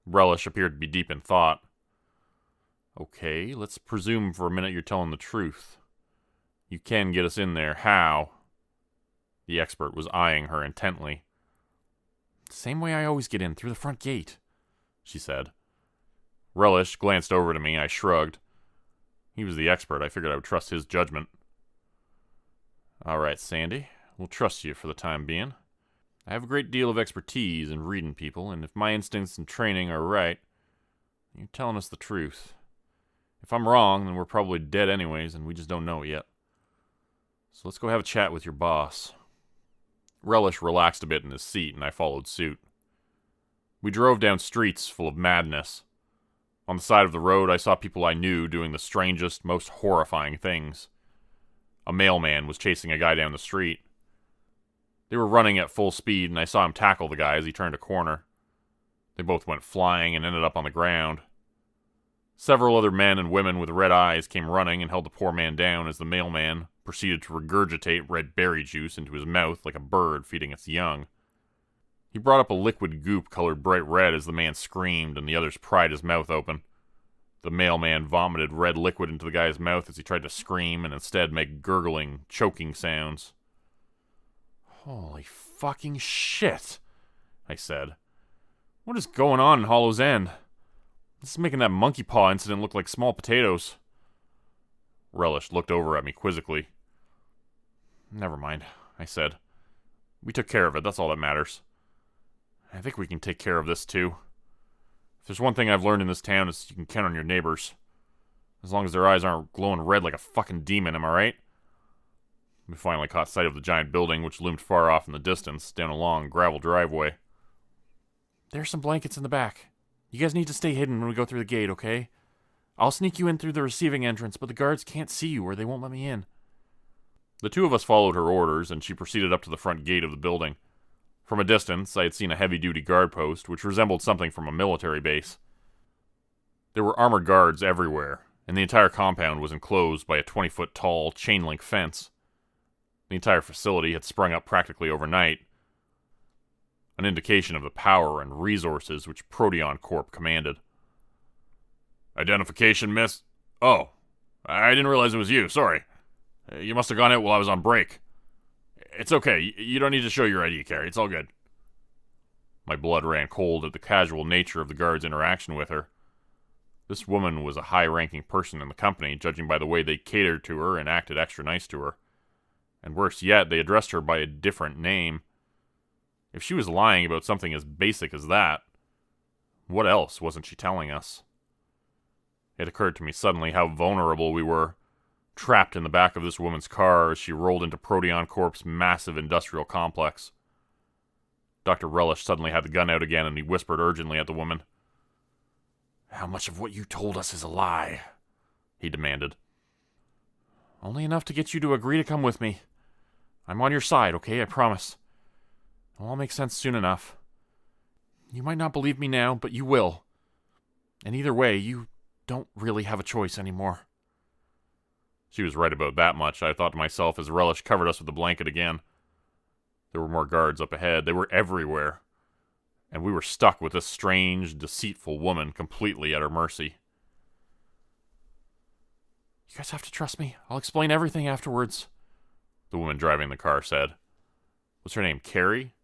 Relish appeared to be deep in thought. Okay, let's presume for a minute you're telling the truth. You can get us in there. How? The expert was eyeing her intently. Same way I always get in, through the front gate, she said. Relish glanced over to me. I shrugged. He was the expert. I figured I would trust his judgment. All right, Sandy. We'll trust you for the time being. I have a great deal of expertise in reading people, and if my instincts and training are right, you're telling us the truth. If I'm wrong, then we're probably dead anyways, and we just don't know it yet. So let's go have a chat with your boss. Relish relaxed a bit in his seat, and I followed suit. We drove down streets full of madness. On the side of the road, I saw people I knew doing the strangest, most horrifying things. A mailman was chasing a guy down the street. They were running at full speed, and I saw him tackle the guy as he turned a corner. They both went flying and ended up on the ground. Several other men and women with red eyes came running and held the poor man down as the mailman proceeded to regurgitate red berry juice into his mouth like a bird feeding its young. He brought up a liquid goop colored bright red as the man screamed and the others pried his mouth open. The mailman vomited red liquid into the guy's mouth as he tried to scream and instead make gurgling, choking sounds. Holy fucking shit, I said. What is going on in Hollow's End? This is making that monkey paw incident look like small potatoes. Relish looked over at me quizzically. Never mind, I said. We took care of it, that's all that matters. I think we can take care of this too. If there's one thing I've learned in this town, it's you can count on your neighbors. As long as their eyes aren't glowing red like a fucking demon, am I right? We finally caught sight of the giant building, which loomed far off in the distance, down a long gravel driveway. There's some blankets in the back. You guys need to stay hidden when we go through the gate, okay? I'll sneak you in through the receiving entrance, but the guards can't see you or they won't let me in. The two of us followed her orders, and she proceeded up to the front gate of the building. From a distance, I had seen a heavy-duty guard post, which resembled something from a military base. There were armored guards everywhere, and the entire compound was enclosed by a 20-foot-tall chain-link fence. The entire facility had sprung up practically overnight, an indication of the power and resources which Proteon Corp commanded. Identification, miss? Oh, I didn't realize it was you, sorry. You must have gone out while I was on break. It's okay, you don't need to show your ID, Carrie, it's all good. My blood ran cold at the casual nature of the guard's interaction with her. This woman was a high-ranking person in the company, judging by the way they catered to her and acted extra nice to her. And worse yet, they addressed her by a different name. If she was lying about something as basic as that, what else wasn't she telling us? It occurred to me suddenly how vulnerable we were, trapped in the back of this woman's car as she rolled into Proteon Corp's massive industrial complex. Dr. Relish suddenly had the gun out again, and he whispered urgently at the woman. "How much of what you told us is a lie?" he demanded. "Only enough to get you to agree to come with me. I'm on your side, okay? I promise. It'll all make sense soon enough. You might not believe me now, but you will. And either way, you don't really have a choice anymore." She was right about that much, I thought to myself as Relish covered us with a blanket again. There were more guards up ahead. They were everywhere. And we were stuck with this strange, deceitful woman completely at her mercy. "You guys have to trust me. I'll explain everything afterwards," the woman driving the car said. Was her name Carrie?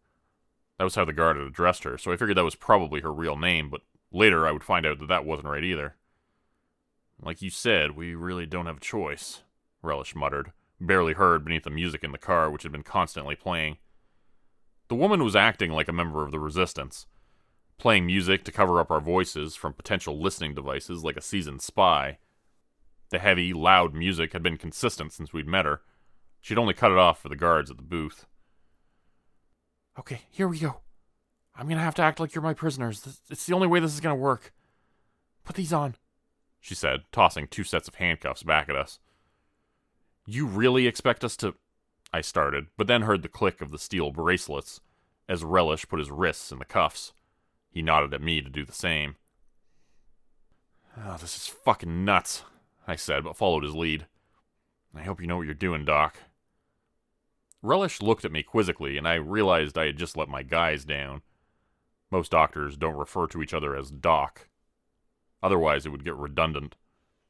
That was how the guard had addressed her, so I figured that was probably her real name, but later I would find out that that wasn't right either. "Like you said, we really don't have a choice," Relish muttered, barely heard beneath the music in the car, which had been constantly playing. The woman was acting like a member of the Resistance, playing music to cover up our voices from potential listening devices like a seasoned spy. The heavy, loud music had been consistent since we'd met her. She'd only cut it off for the guards at the booth. "Okay, here we go. I'm gonna have to act like you're my prisoners. It's the only way this is gonna work. Put these on," she said, tossing 2 sets of handcuffs back at us. "You really expect us to—" I started, but then heard the click of the steel bracelets as Relish put his wrists in the cuffs. He nodded at me to do the same. "Oh, this is fucking nuts," I said, but followed his lead. "I hope you know what you're doing, Doc." Relish looked at me quizzically, and I realized I had just let my guys down. Most doctors don't refer to each other as Doc. Otherwise, it would get redundant.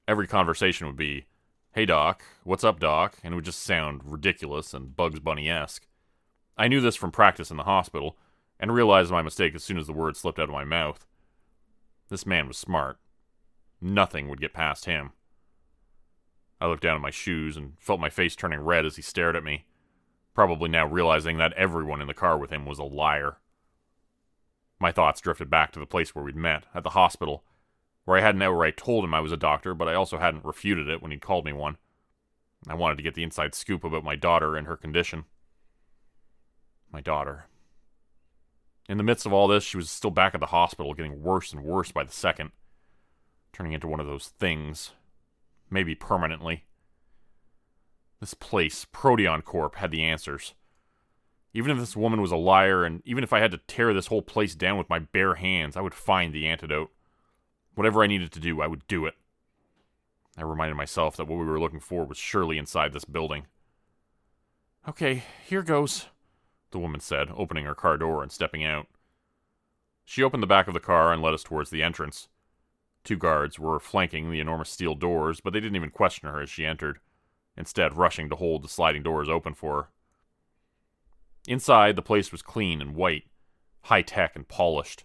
Every conversation would be, "Hey, Doc. What's up, Doc?" And it would just sound ridiculous and Bugs Bunny-esque. I knew this from practice in the hospital, and realized my mistake as soon as the word slipped out of my mouth. This man was smart. Nothing would get past him. I looked down at my shoes and felt my face turning red as he stared at me, probably now realizing that everyone in the car with him was a liar. My thoughts drifted back to the place where we'd met, at the hospital, where I hadn't outright told him I was a doctor, but I also hadn't refuted it when he'd called me one. I wanted to get the inside scoop about my daughter and her condition. My daughter. In the midst of all this, she was still back at the hospital, getting worse and worse by the second, turning into one of those things. Maybe permanently. This place, Proteon Corp, had the answers. Even if this woman was a liar, and even if I had to tear this whole place down with my bare hands, I would find the antidote. Whatever I needed to do, I would do it. I reminded myself that what we were looking for was surely inside this building. "Okay, here goes," the woman said, opening her car door and stepping out. She opened the back of the car and led us towards the entrance. 2 guards were flanking the enormous steel doors, but they didn't even question her as she entered, instead rushing to hold the sliding doors open for her. Inside, the place was clean and white, high-tech and polished.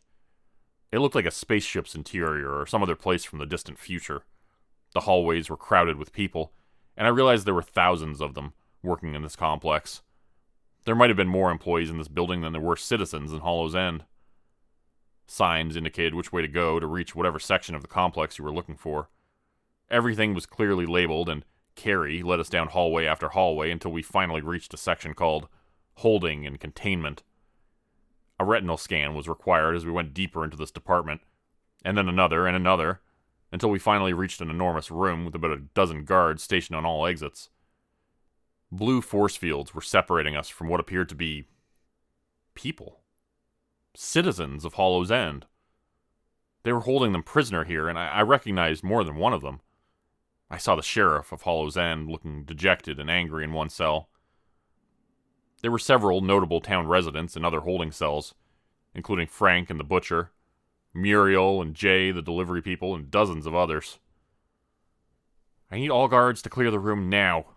It looked like a spaceship's interior or some other place from the distant future. The hallways were crowded with people, and I realized there were thousands of them working in this complex. There might have been more employees in this building than there were citizens in Hollow's End. Signs indicated which way to go to reach whatever section of the complex you were looking for. Everything was clearly labeled, and Carrie led us down hallway after hallway until we finally reached a section called Holding and Containment. A retinal scan was required as we went deeper into this department, and then another and another, until we finally reached an enormous room with about a dozen guards stationed on all exits. Blue force fields were separating us from what appeared to be people. Citizens of Hollow's End. They were holding them prisoner here, and I recognized more than one of them. I saw the sheriff of Hollow's End looking dejected and angry in one cell. There were several notable town residents in other holding cells, including Frank and the butcher, Muriel and Jay, the delivery people, and dozens of others. "I need all guards to clear the room now,"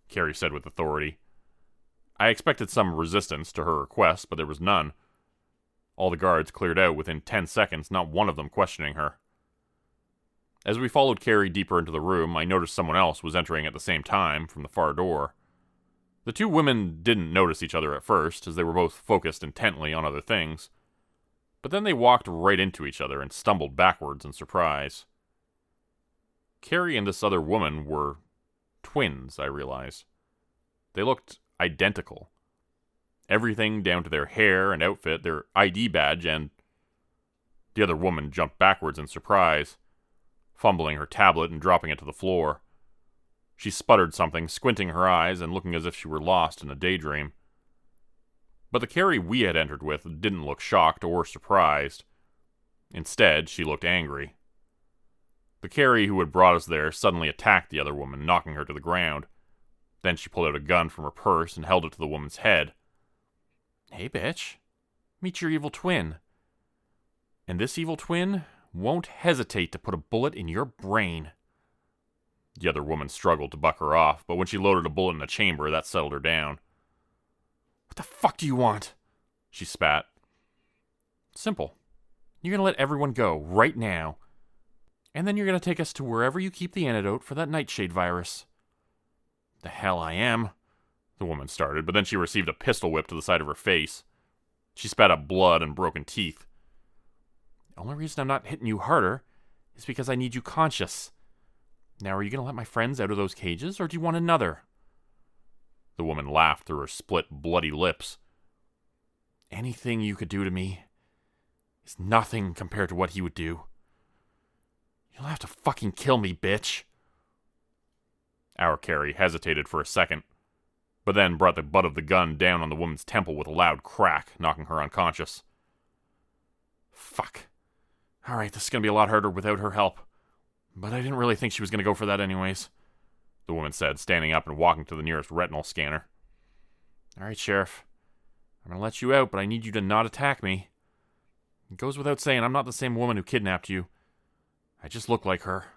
Carrie said with authority. I expected some resistance to her request, but there was none. All the guards cleared out within 10 seconds, not one of them questioning her. As we followed Carrie deeper into the room, I noticed someone else was entering at the same time from the far door. The 2 women didn't notice each other at first, as they were both focused intently on other things. But then they walked right into each other and stumbled backwards in surprise. Carrie and this other woman were twins, I realized. They looked identical. Everything down to their hair and outfit, their ID badge, and... The other woman jumped backwards in surprise, fumbling her tablet and dropping it to the floor. She sputtered something, squinting her eyes and looking as if she were lost in a daydream. But the Carrie we had entered with didn't look shocked or surprised. Instead, she looked angry. The Carrie who had brought us there suddenly attacked the other woman, knocking her to the ground. Then she pulled out a gun from her purse and held it to the woman's head. "Hey, bitch. Meet your evil twin. And this evil twin won't hesitate to put a bullet in your brain." The other woman struggled to buck her off, but when she loaded a bullet in the chamber, that settled her down. "What the fuck do you want?" she spat. "Simple. You're gonna let everyone go, right now. And then you're gonna take us to wherever you keep the antidote for that nightshade virus." "The hell I am," the woman started, but then she received a pistol whip to the side of her face. She spat up blood and broken teeth. "The only reason I'm not hitting you harder is because I need you conscious. Now, are you gonna let my friends out of those cages, or do you want another?" The woman laughed through her split, bloody lips. "Anything you could do to me is nothing compared to what he would do. You'll have to fucking kill me, bitch." Our Carrie hesitated for a second, but then brought the butt of the gun down on the woman's temple with a loud crack, knocking her unconscious. "Fuck. Alright, this is gonna be a lot harder without her help. But I didn't really think she was gonna go for that anyways," the woman said, standing up and walking to the nearest retinal scanner. "Alright, Sheriff. I'm gonna let you out, but I need you to not attack me. It goes without saying I'm not the same woman who kidnapped you. I just look like her."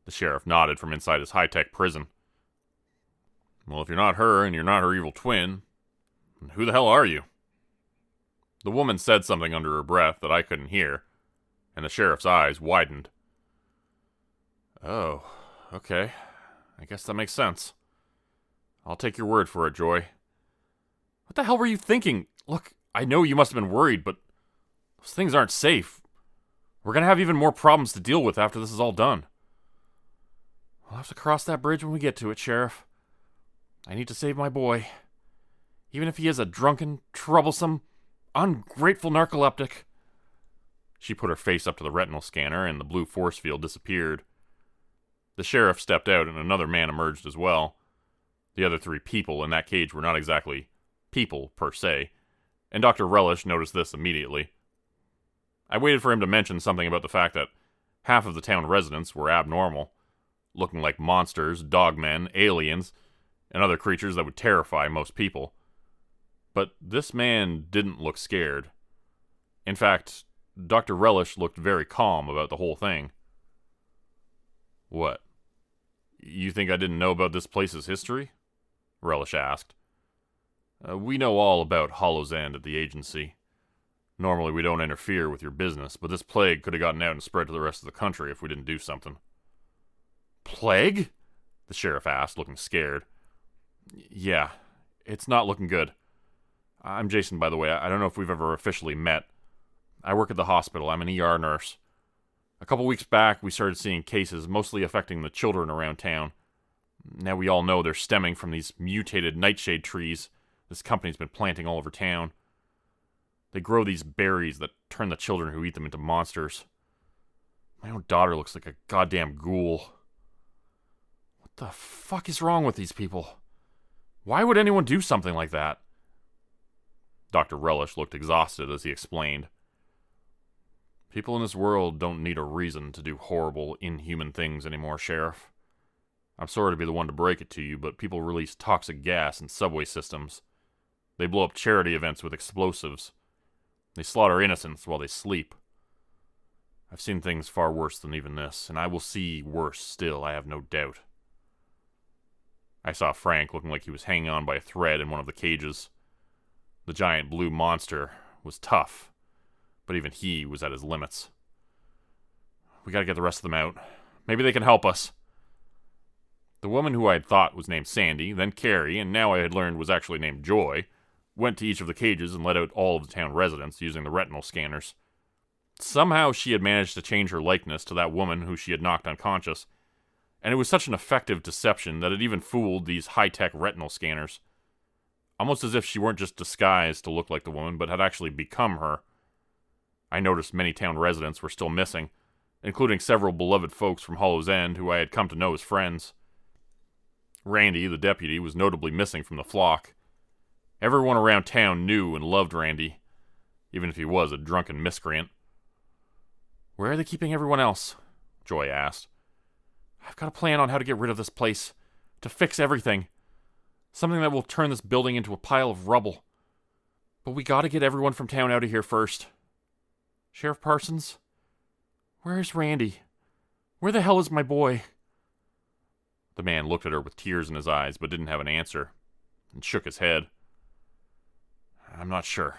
The sheriff nodded from inside his high-tech prison. "Well, if you're not her and you're not her evil twin, then who the hell are you?" The woman said something under her breath that I couldn't hear, and the sheriff's eyes widened. "Oh, okay. I guess that makes sense. I'll take your word for it, Joy. What the hell were you thinking? Look, I know you must have been worried, but those things aren't safe. We're gonna have even more problems to deal with after this is all done. We'll have to cross that bridge when we get to it, Sheriff. I need to save my boy. Even if he is a drunken, troublesome, ungrateful narcoleptic." She put her face up to the retinal scanner, and the blue force field disappeared. The sheriff stepped out, and another man emerged as well. The other three people in that cage were not exactly people, per se, and Dr. Relish noticed this immediately. I waited for him to mention something about the fact that half of the town residents were abnormal, looking like monsters, dogmen, aliens, and other creatures that would terrify most people. But this man didn't look scared. In fact, Dr. Relish looked very calm about the whole thing. "What? You think I didn't know about this place's history?" Relish asked. "We know all about Hollow's End at the agency. Normally we don't interfere with your business, but this plague could have gotten out and spread to the rest of the country if we didn't do something." "Plague?" the sheriff asked, looking scared. "Yeah, it's not looking good. I'm Jason, by the way. I don't know if we've ever officially met. I work at the hospital. I'm an ER nurse. A couple weeks back, we started seeing cases mostly affecting the children around town. Now we all know they're stemming from these mutated nightshade trees this company's been planting all over town. They grow these berries that turn the children who eat them into monsters. My own daughter looks like a goddamn ghoul. What the fuck is wrong with these people? Why would anyone do something like that?" Dr. Relish looked exhausted as he explained. "People in this world don't need a reason to do horrible, inhuman things anymore, Sheriff. I'm sorry to be the one to break it to you, but people release toxic gas in subway systems. They blow up charity events with explosives. They slaughter innocents while they sleep. I've seen things far worse than even this, and I will see worse still, I have no doubt." I saw Frank looking like he was hanging on by a thread in one of the cages. The giant blue monster was tough, but even he was at his limits. "We gotta get the rest of them out. Maybe they can help us." The woman who I had thought was named Sandy, then Carrie, and now I had learned was actually named Joy, went to each of the cages and let out all of the town residents using the retinal scanners. Somehow she had managed to change her likeness to that woman who she had knocked unconscious, and it was such an effective deception that it even fooled these high-tech retinal scanners. almost as if she weren't just disguised to look like the woman, but had actually become her. I noticed many town residents were still missing, including several beloved folks from Hollow's End who I had come to know as friends. Randy, the deputy, was notably missing from the flock. Everyone around town knew and loved Randy, even if he was a drunken miscreant. "Where are they keeping everyone else?" Joy asked. "I've got a plan on how to get rid of this place, to fix everything. Something that will turn this building into a pile of rubble. But we gotta get everyone from town out of here first. Sheriff Parsons? Where's Randy? Where the hell is my boy?" The man looked at her with tears in his eyes, but didn't have an answer, and shook his head. "I'm not sure.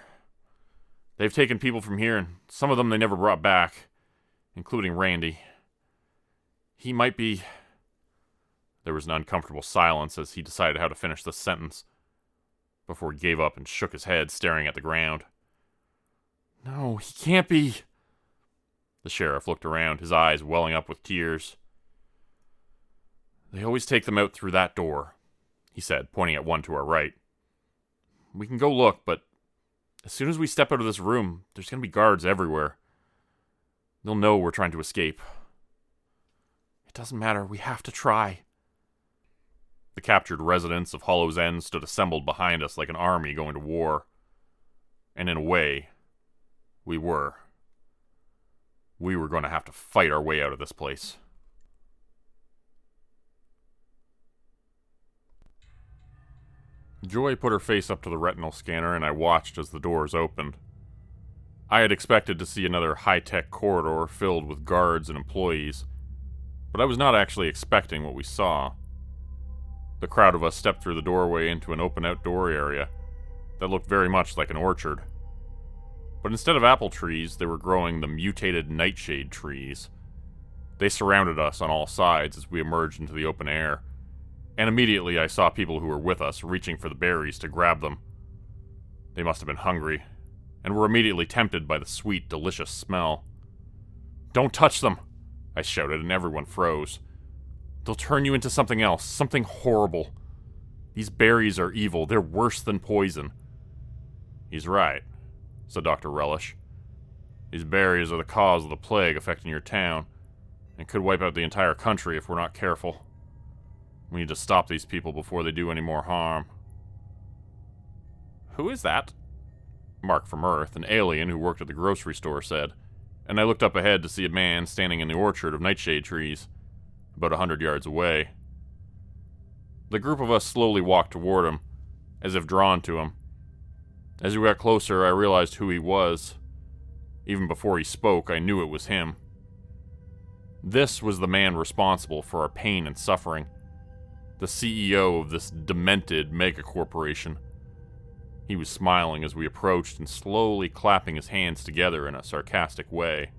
They've taken people from here, and some of them they never brought back, including Randy. He might be..." There was an uncomfortable silence as he decided how to finish this sentence, before he gave up and shook his head, staring at the ground. "No, he can't be..." The sheriff looked around, his eyes welling up with tears. "They always take them out through that door," he said, pointing at one to our right. "We can go look, but as soon as we step out of this room, there's going to be guards everywhere. They'll know we're trying to escape." "It doesn't matter, we have to try." The captured residents of Hollow's End stood assembled behind us like an army going to war. And in a way, we were. We were going to have to fight our way out of this place. Joy put her face up to the retinal scanner, and I watched as the doors opened. I had expected to see another high-tech corridor filled with guards and employees, but I was not actually expecting what we saw. The crowd of us stepped through the doorway into an open outdoor area that looked very much like an orchard. But instead of apple trees, they were growing the mutated nightshade trees. They surrounded us on all sides as we emerged into the open air, and immediately I saw people who were with us reaching for the berries to grab them. They must have been hungry, and were immediately tempted by the sweet, delicious smell. "Don't touch them!" I shouted, and everyone froze. "They'll turn you into something else, something horrible. These berries are evil, they're worse than poison." "He's right," said Dr. Relish. "These berries are the cause of the plague affecting your town, and could wipe out the entire country if we're not careful. We need to stop these people before they do any more harm." "Who is that?" Mark from Earth, an alien who worked at the grocery store, said, and I looked up ahead to see a man standing in the orchard of nightshade trees, about 100 yards away. The group of us slowly walked toward him, as if drawn to him. As we got closer, I realized who he was. Even before he spoke, I knew it was him. This was the man responsible for our pain and suffering, the CEO of this demented megacorporation. He was smiling as we approached and slowly clapping his hands together in a sarcastic way.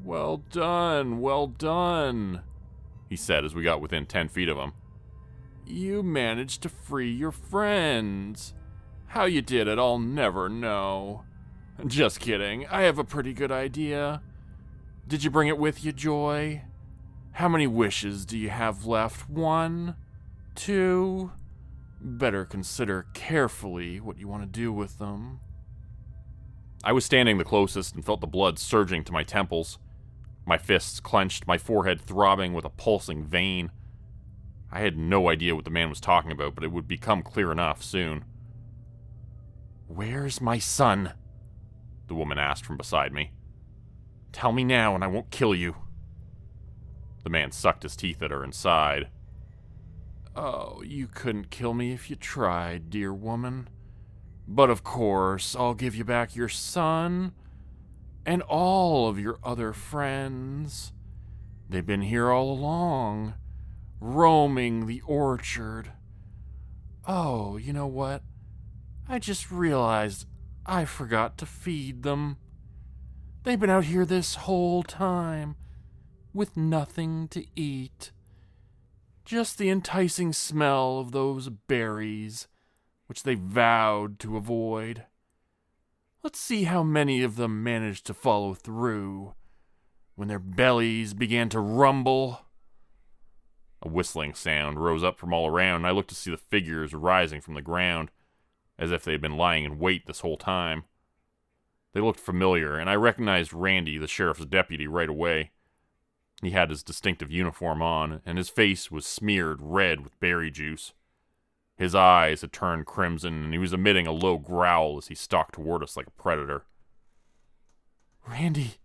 "Well done," he said as we got within 10 feet of him. "You managed to free your friends. How you did it, I'll never know. Just kidding, I have a pretty good idea. Did you bring it with you, Joy? How many wishes do you have left? 1? 2? Better consider carefully what you want to do with them." I was standing the closest and felt the blood surging to my temples. My fists clenched, my forehead throbbing with a pulsing vein. I had no idea what the man was talking about, but it would become clear enough soon. "Where's my son?" the woman asked from beside me. "Tell me now and I won't kill you." The man sucked his teeth at her and sighed. "Oh, you couldn't kill me if you tried, dear woman. But of course, I'll give you back your son and all of your other friends. They've been here all along, roaming the orchard. Oh, you know what? I just realized I forgot to feed them. They've been out here this whole time, with nothing to eat. Just the enticing smell of those berries, which they vowed to avoid. Let's see how many of them managed to follow through, when their bellies began to rumble." A whistling sound rose up from all around, and I looked to see the figures rising from the ground, as if they had been lying in wait this whole time. They looked familiar, and I recognized Randy, the sheriff's deputy, right away. He had his distinctive uniform on, and his face was smeared red with berry juice. His eyes had turned crimson, and he was emitting a low growl as he stalked toward us like a predator. "Randy,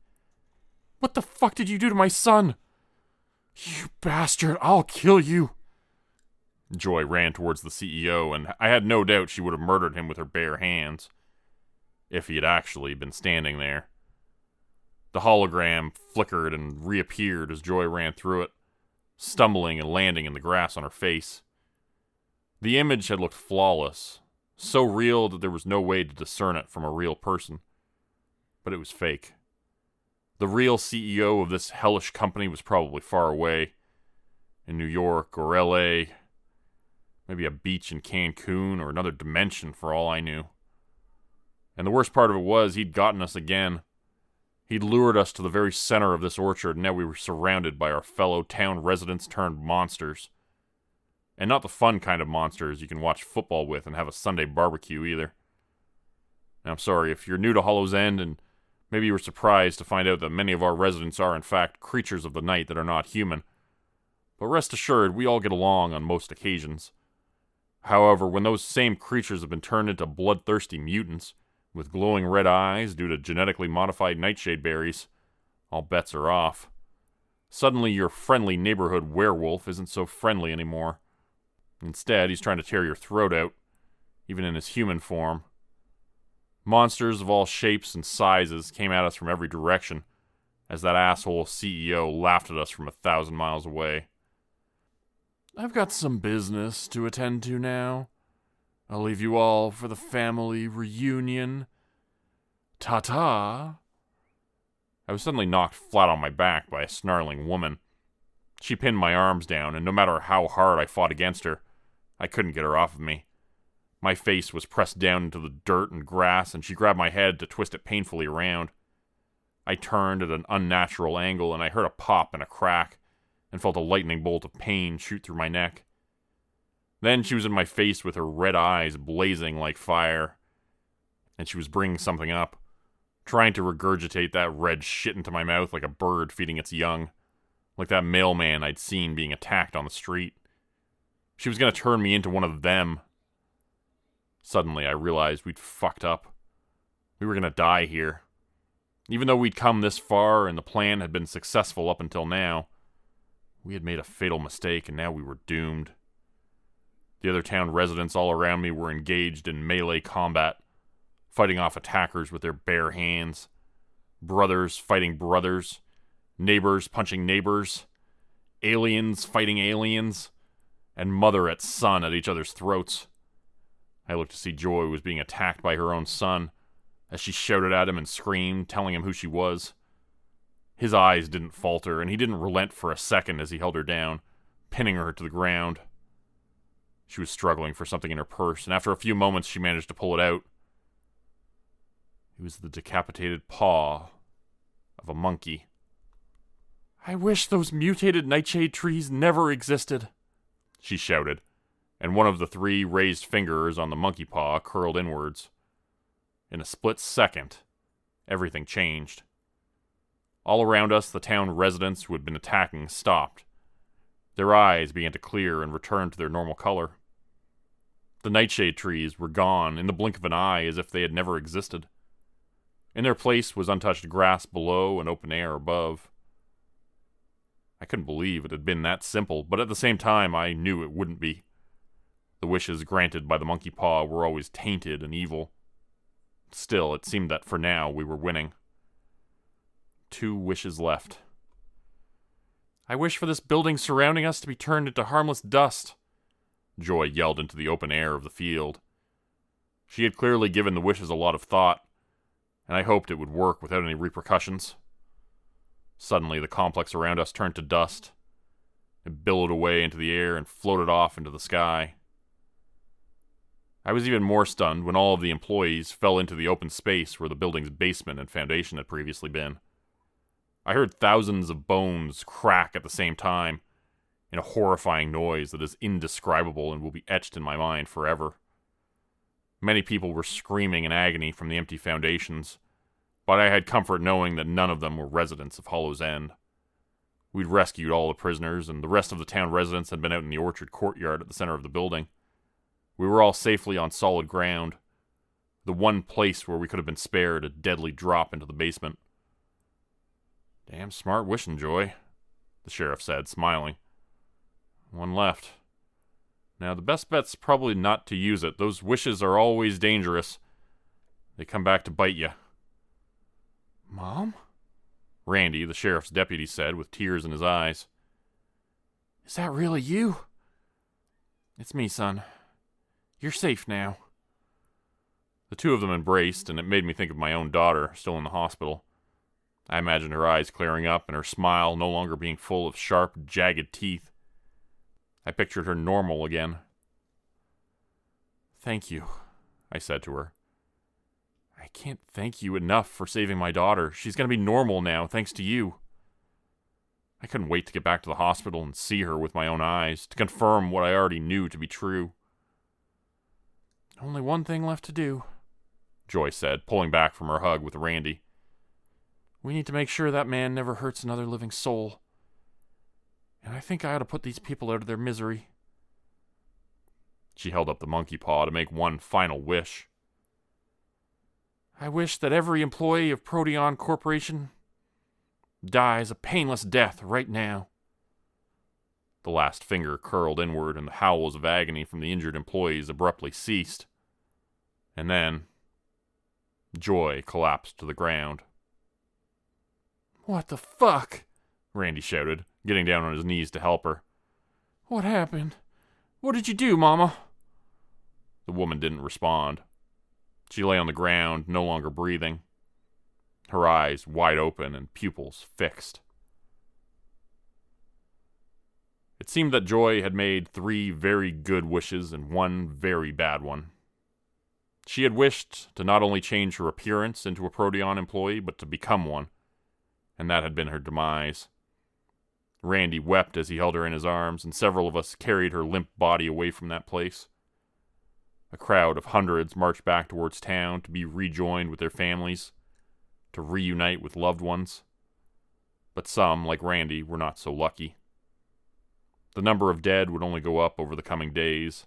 what the fuck did you do to my son? You bastard, I'll kill you." Joy ran towards the CEO, and I had no doubt she would have murdered him with her bare hands, if he had actually been standing there. The hologram flickered and reappeared as Joy ran through it, stumbling and landing in the grass on her face. The image had looked flawless, so real that there was no way to discern it from a real person. But it was fake. The real CEO of this hellish company was probably far away, in New York or LA, maybe a beach in Cancun or another dimension for all I knew. And the worst part of it was he'd gotten us again. He'd lured us to the very center of this orchard, and now we were surrounded by our fellow town residents turned monsters. And not the fun kind of monsters you can watch football with and have a Sunday barbecue either. Now, I'm sorry, if you're new to Hollow's End and maybe you were surprised to find out that many of our residents are in fact creatures of the night that are not human. But rest assured, we all get along on most occasions. However, when those same creatures have been turned into bloodthirsty mutants, with glowing red eyes due to genetically modified nightshade berries, all bets are off. Suddenly your friendly neighborhood werewolf isn't so friendly anymore. Instead, he's trying to tear your throat out, even in his human form. Monsters of all shapes and sizes came at us from every direction, as that asshole CEO laughed at us from 1,000 miles away. "I've got some business to attend to now. I'll leave you all for the family reunion. Ta-ta." I was suddenly knocked flat on my back by a snarling woman. She pinned my arms down, and no matter how hard I fought against her, I couldn't get her off of me. My face was pressed down into the dirt and grass, and she grabbed my head to twist it painfully around. I turned at an unnatural angle, and I heard a pop and a crack, and felt a lightning bolt of pain shoot through my neck. Then she was in my face with her red eyes blazing like fire, and she was bringing something up, trying to regurgitate that red shit into my mouth like a bird feeding its young, like that mailman I'd seen being attacked on the street. She was going to turn me into one of them. Suddenly I realized we'd fucked up. We were going to die here. Even though we'd come this far and the plan had been successful up until now, we had made a fatal mistake and now we were doomed. The other town residents all around me were engaged in melee combat, fighting off attackers with their bare hands. Brothers fighting brothers. Neighbors punching neighbors. Aliens fighting aliens. And mother at son at each other's throats. I looked to see Joy was being attacked by her own son, as she shouted at him and screamed, telling him who she was. His eyes didn't falter, and he didn't relent for a second as he held her down, pinning her to the ground. She was struggling for something in her purse, and after a few moments she managed to pull it out. It was the decapitated paw of a monkey. "I wish those mutated nightshade trees never existed," she shouted, and one of the 3 raised fingers on the monkey paw curled inwards. In a split second, everything changed. All around us, the town residents who had been attacking stopped. Their eyes began to clear and return to their normal color. The nightshade trees were gone in the blink of an eye as if they had never existed. In their place was untouched grass below and open air above. I couldn't believe it had been that simple, but at the same time I knew it wouldn't be. The wishes granted by the monkey paw were always tainted and evil. Still, it seemed that for now we were winning. 2 wishes left. "I wish for this building surrounding us to be turned into harmless dust," Joy yelled into the open air of the field. She had clearly given the wishes a lot of thought, and I hoped it would work without any repercussions. Suddenly, the complex around us turned to dust. It billowed away into the air and floated off into the sky. I was even more stunned when all of the employees fell into the open space where the building's basement and foundation had previously been. I heard thousands of bones crack at the same time, in a horrifying noise that is indescribable and will be etched in my mind forever. Many people were screaming in agony from the empty foundations, but I had comfort knowing that none of them were residents of Hollow's End. We'd rescued all the prisoners, and the rest of the town residents had been out in the orchard courtyard at the center of the building. We were all safely on solid ground, the one place where we could have been spared a deadly drop into the basement. "Damn smart wishing, Joy," the sheriff said, smiling. "One left. Now, the best bet's probably not to use it. Those wishes are always dangerous. They come back to bite you." "Mom?" Randy, the sheriff's deputy, said with tears in his eyes. "Is that really you?" "It's me, son. You're safe now." The two of them embraced, and it made me think of my own daughter, still in the hospital. I imagined her eyes clearing up and her smile no longer being full of sharp, jagged teeth. I pictured her normal again. "Thank you," I said to her. "I can't thank you enough for saving my daughter. She's going to be normal now, thanks to you." I couldn't wait to get back to the hospital and see her with my own eyes, to confirm what I already knew to be true. "Only one thing left to do," Joy said, pulling back from her hug with Randy. "We need to make sure that man never hurts another living soul. And I think I ought to put these people out of their misery." She held up the monkey paw to make one final wish. "I wish that every employee of Proteon Corporation dies a painless death right now." The last finger curled inward, and the howls of agony from the injured employees abruptly ceased. And then, Joy collapsed to the ground. "What the fuck?" Randy shouted, getting down on his knees to help her. "What happened? What did you do, Mama?" The woman didn't respond. She lay on the ground, no longer breathing, her eyes wide open and pupils fixed. It seemed that Joy had made 3 very good wishes and 1 very bad one. She had wished to not only change her appearance into a Proteon employee, but to become one, and that had been her demise. Randy wept as he held her in his arms, and several of us carried her limp body away from that place. A crowd of hundreds marched back towards town to be rejoined with their families, to reunite with loved ones. But some, like Randy, were not so lucky. The number of dead would only go up over the coming days,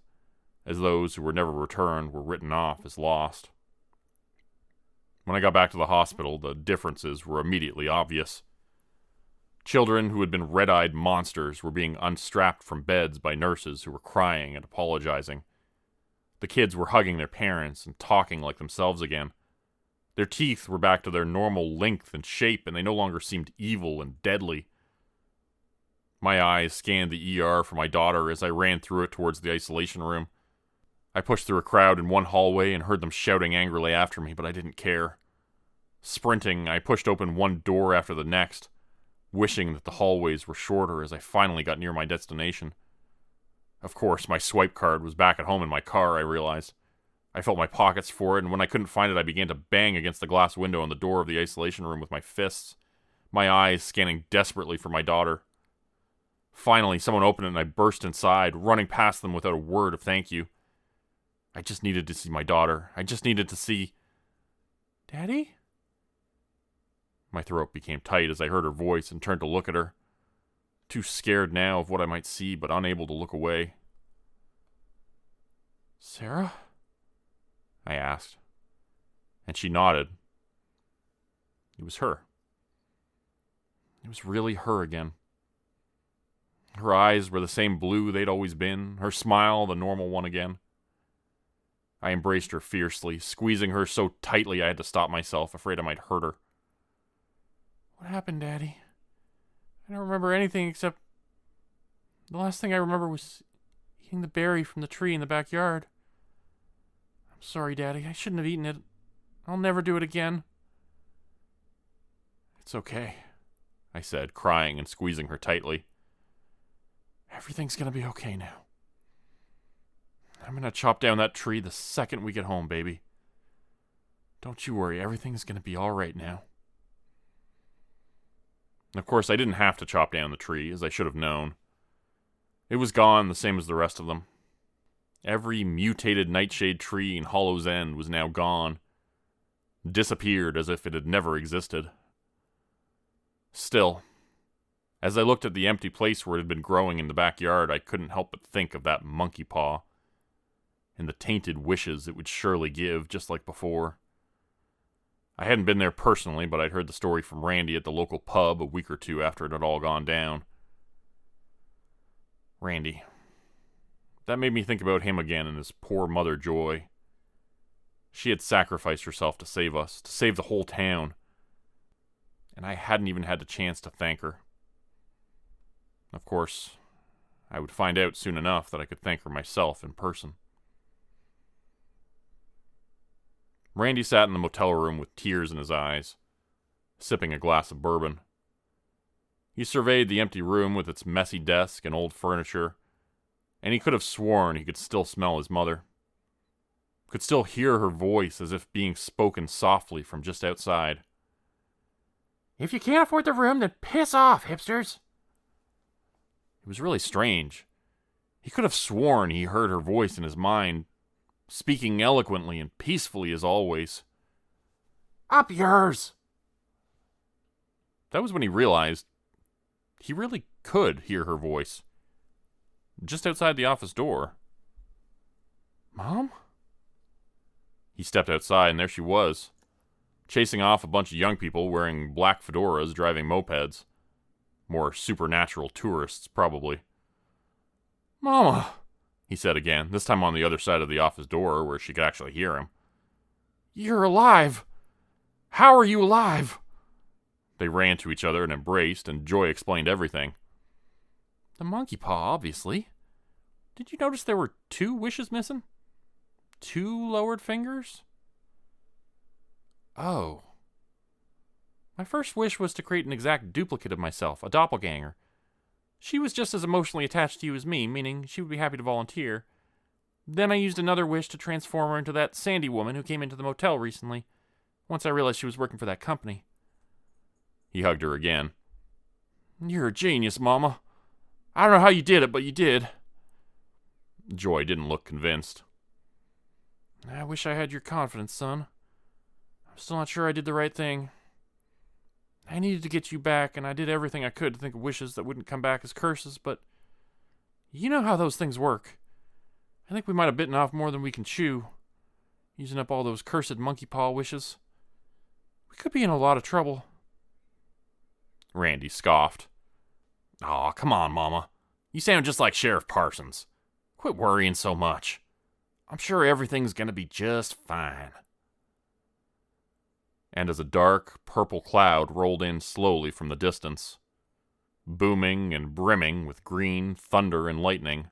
as those who were never returned were written off as lost. When I got back to the hospital, the differences were immediately obvious. Children who had been red-eyed monsters were being unstrapped from beds by nurses who were crying and apologizing. The kids were hugging their parents and talking like themselves again. Their teeth were back to their normal length and shape, and they no longer seemed evil and deadly. My eyes scanned the ER for my daughter as I ran through it towards the isolation room. I pushed through a crowd in one hallway and heard them shouting angrily after me, but I didn't care. Sprinting, I pushed open one door after the next, wishing that the hallways were shorter as I finally got near my destination. Of course, my swipe card was back at home in my car, I realized. I felt my pockets for it, and when I couldn't find it, I began to bang against the glass window on the door of the isolation room with my fists, my eyes scanning desperately for my daughter. Finally, someone opened it and I burst inside, running past them without a word of thank you. I just needed to see my daughter. I just needed to see... "Daddy?" My throat became tight as I heard her voice and turned to look at her. Too scared now of what I might see, but unable to look away. "Sarah?" I asked, and she nodded. It was her. It was really her again. Her eyes were the same blue they'd always been, her smile the normal one again. I embraced her fiercely, squeezing her so tightly I had to stop myself, afraid I might hurt her. "What happened, Daddy? I don't remember anything except... the last thing I remember was eating the berry from the tree in the backyard. I'm sorry, Daddy. I shouldn't have eaten it. I'll never do it again." "It's okay," I said, crying and squeezing her tightly. "Everything's gonna be okay now. I'm gonna chop down that tree the second we get home, baby. Don't you worry, everything's gonna be all right now." Of course, I didn't have to chop down the tree, as I should have known. It was gone, the same as the rest of them. Every mutated nightshade tree in Hollow's End was now gone, disappeared as if it had never existed. Still, as I looked at the empty place where it had been growing in the backyard, I couldn't help but think of that monkey paw, and the tainted wishes it would surely give, just like before. I hadn't been there personally, but I'd heard the story from Randy at the local pub a week or two after it had all gone down. Randy. That made me think about him again and his poor mother, Joy. She had sacrificed herself to save us, to save the whole town, and I hadn't even had the chance to thank her. Of course, I would find out soon enough that I could thank her myself in person. Randy sat in the motel room with tears in his eyes, sipping a glass of bourbon. He surveyed the empty room with its messy desk and old furniture, and he could have sworn he could still smell his mother. Could still hear her voice as if being spoken softly from just outside. "If you can't afford the room, then piss off, hipsters." It was really strange. He could have sworn he heard her voice in his mind, speaking eloquently and peacefully as always. "Up yours!" That was when he realized he really could hear her voice, just outside the office door. "Mom?" He stepped outside, and there she was, chasing off a bunch of young people wearing black fedoras driving mopeds. More supernatural tourists, probably. "Mama," he said again, this time on the other side of the office door where she could actually hear him. "You're alive! How are you alive?" They ran to each other and embraced, and Joy explained everything. "The monkey paw, obviously. Did you notice there were 2 wishes missing? 2 lowered fingers?" "Oh. My first wish was to create an exact duplicate of myself, a doppelganger. She was just as emotionally attached to you as me, meaning she would be happy to volunteer. Then I used another wish to transform her into that Sandy woman who came into the motel recently, once I realized she was working for that company." He hugged her again. "You're a genius, Mama. I don't know how you did it, but you did." Joy didn't look convinced. "I wish I had your confidence, son. I'm still not sure I did the right thing. I needed to get you back, and I did everything I could to think of wishes that wouldn't come back as curses, but you know how those things work. I think we might have bitten off more than we can chew, using up all those cursed monkey paw wishes. We could be in a lot of trouble." Randy scoffed. "Aw, come on, Mama. You sound just like Sheriff Parsons. Quit worrying so much. I'm sure everything's gonna be just fine." And as a dark, purple cloud rolled in slowly from the distance, booming and brimming with green thunder and lightning,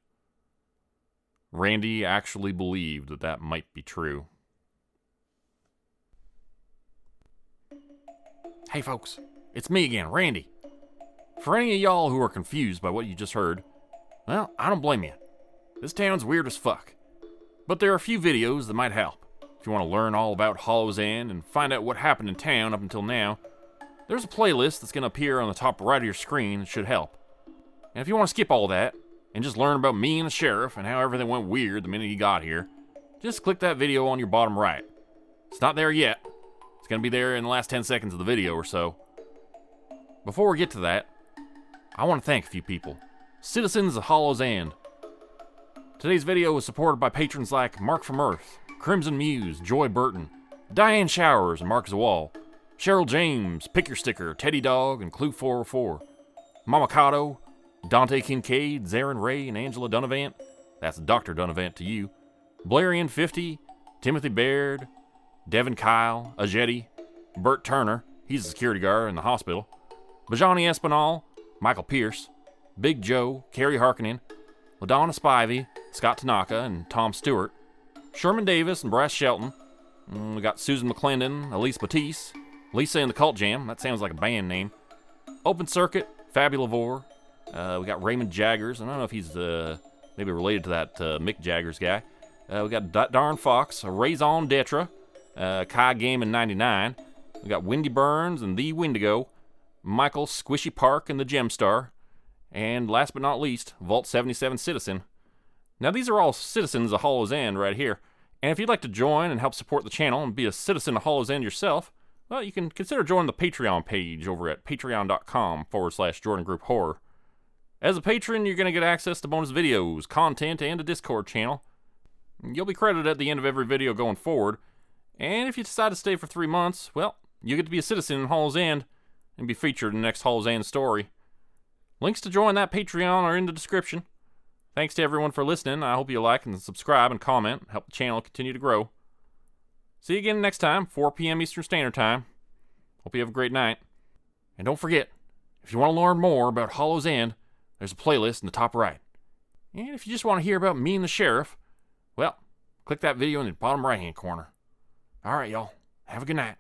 Randy actually believed that that might be true. "Hey folks, it's me again, Randy. For any of y'all who are confused by what you just heard, well, I don't blame you. This town's weird as fuck. But there are a few videos that might help. If you want to learn all about Hollow's End and find out what happened in town up until now, there's a playlist that's going to appear on the top right of your screen that should help. And if you want to skip all that and just learn about me and the sheriff and how everything went weird the minute he got here, just click that video on your bottom right. It's not there yet. It's going to be there in the last 10 seconds of the video or so. Before we get to that, I want to thank a few people. Citizens of Hollow's End. Today's video was supported by patrons like Mark from Earth, Crimson Muse, Joy Burton, Diane Showers, and Mark Zawal, Cheryl James, Pick Your Sticker, Teddy Dog, and Clue 404, Mama Cotto, Dante Kincaid, Zarin Ray, and Angela Dunavant. That's Dr. Dunavant to you. Blarian 50, Timothy Baird, Devin Kyle, Ajeti, Bert Turner, he's a security guard in the hospital, Bajani Espinal, Michael Pierce, Big Joe, Carrie Harkonnen, LaDonna Spivey, Scott Tanaka, and Tom Stewart, Sherman Davis and Brass Shelton. We got Susan McClendon, Elise Batiste, Lisa and the Cult Jam, that sounds like a band name, Open Circuit, Fabulavore. We got Raymond Jaggers, I don't know if he's maybe related to that Mick Jaggers guy. We got Darn Fox, Raison Detra, Kai Game in 99. We got Wendy Burns and The Wendigo, Michael Squishy Park and the Gemstar, And last but not least, Vault 77 Citizen. Now these are all citizens of Hollow's End right here. And if you'd like to join and help support the channel and be a citizen of Hollow's End yourself, well, you can consider joining the Patreon page over at patreon.com/Jordan Grupe Horror. As a patron, you're going to get access to bonus videos, content, and a Discord channel. You'll be credited at the end of every video going forward. And if you decide to stay for 3 months, well, you get to be a citizen in Hollow's End and be featured in the next Hollow's End story. Links to join that Patreon are in the description. Thanks to everyone for listening. I hope you like and subscribe and comment. Help the channel continue to grow. See you again next time, 4 p.m. Eastern Standard Time. Hope you have a great night. And don't forget, if you want to learn more about Hollow's End, there's a playlist in the top right. And if you just want to hear about me and the sheriff, well, click that video in the bottom right-hand corner. All right, y'all. Have a good night.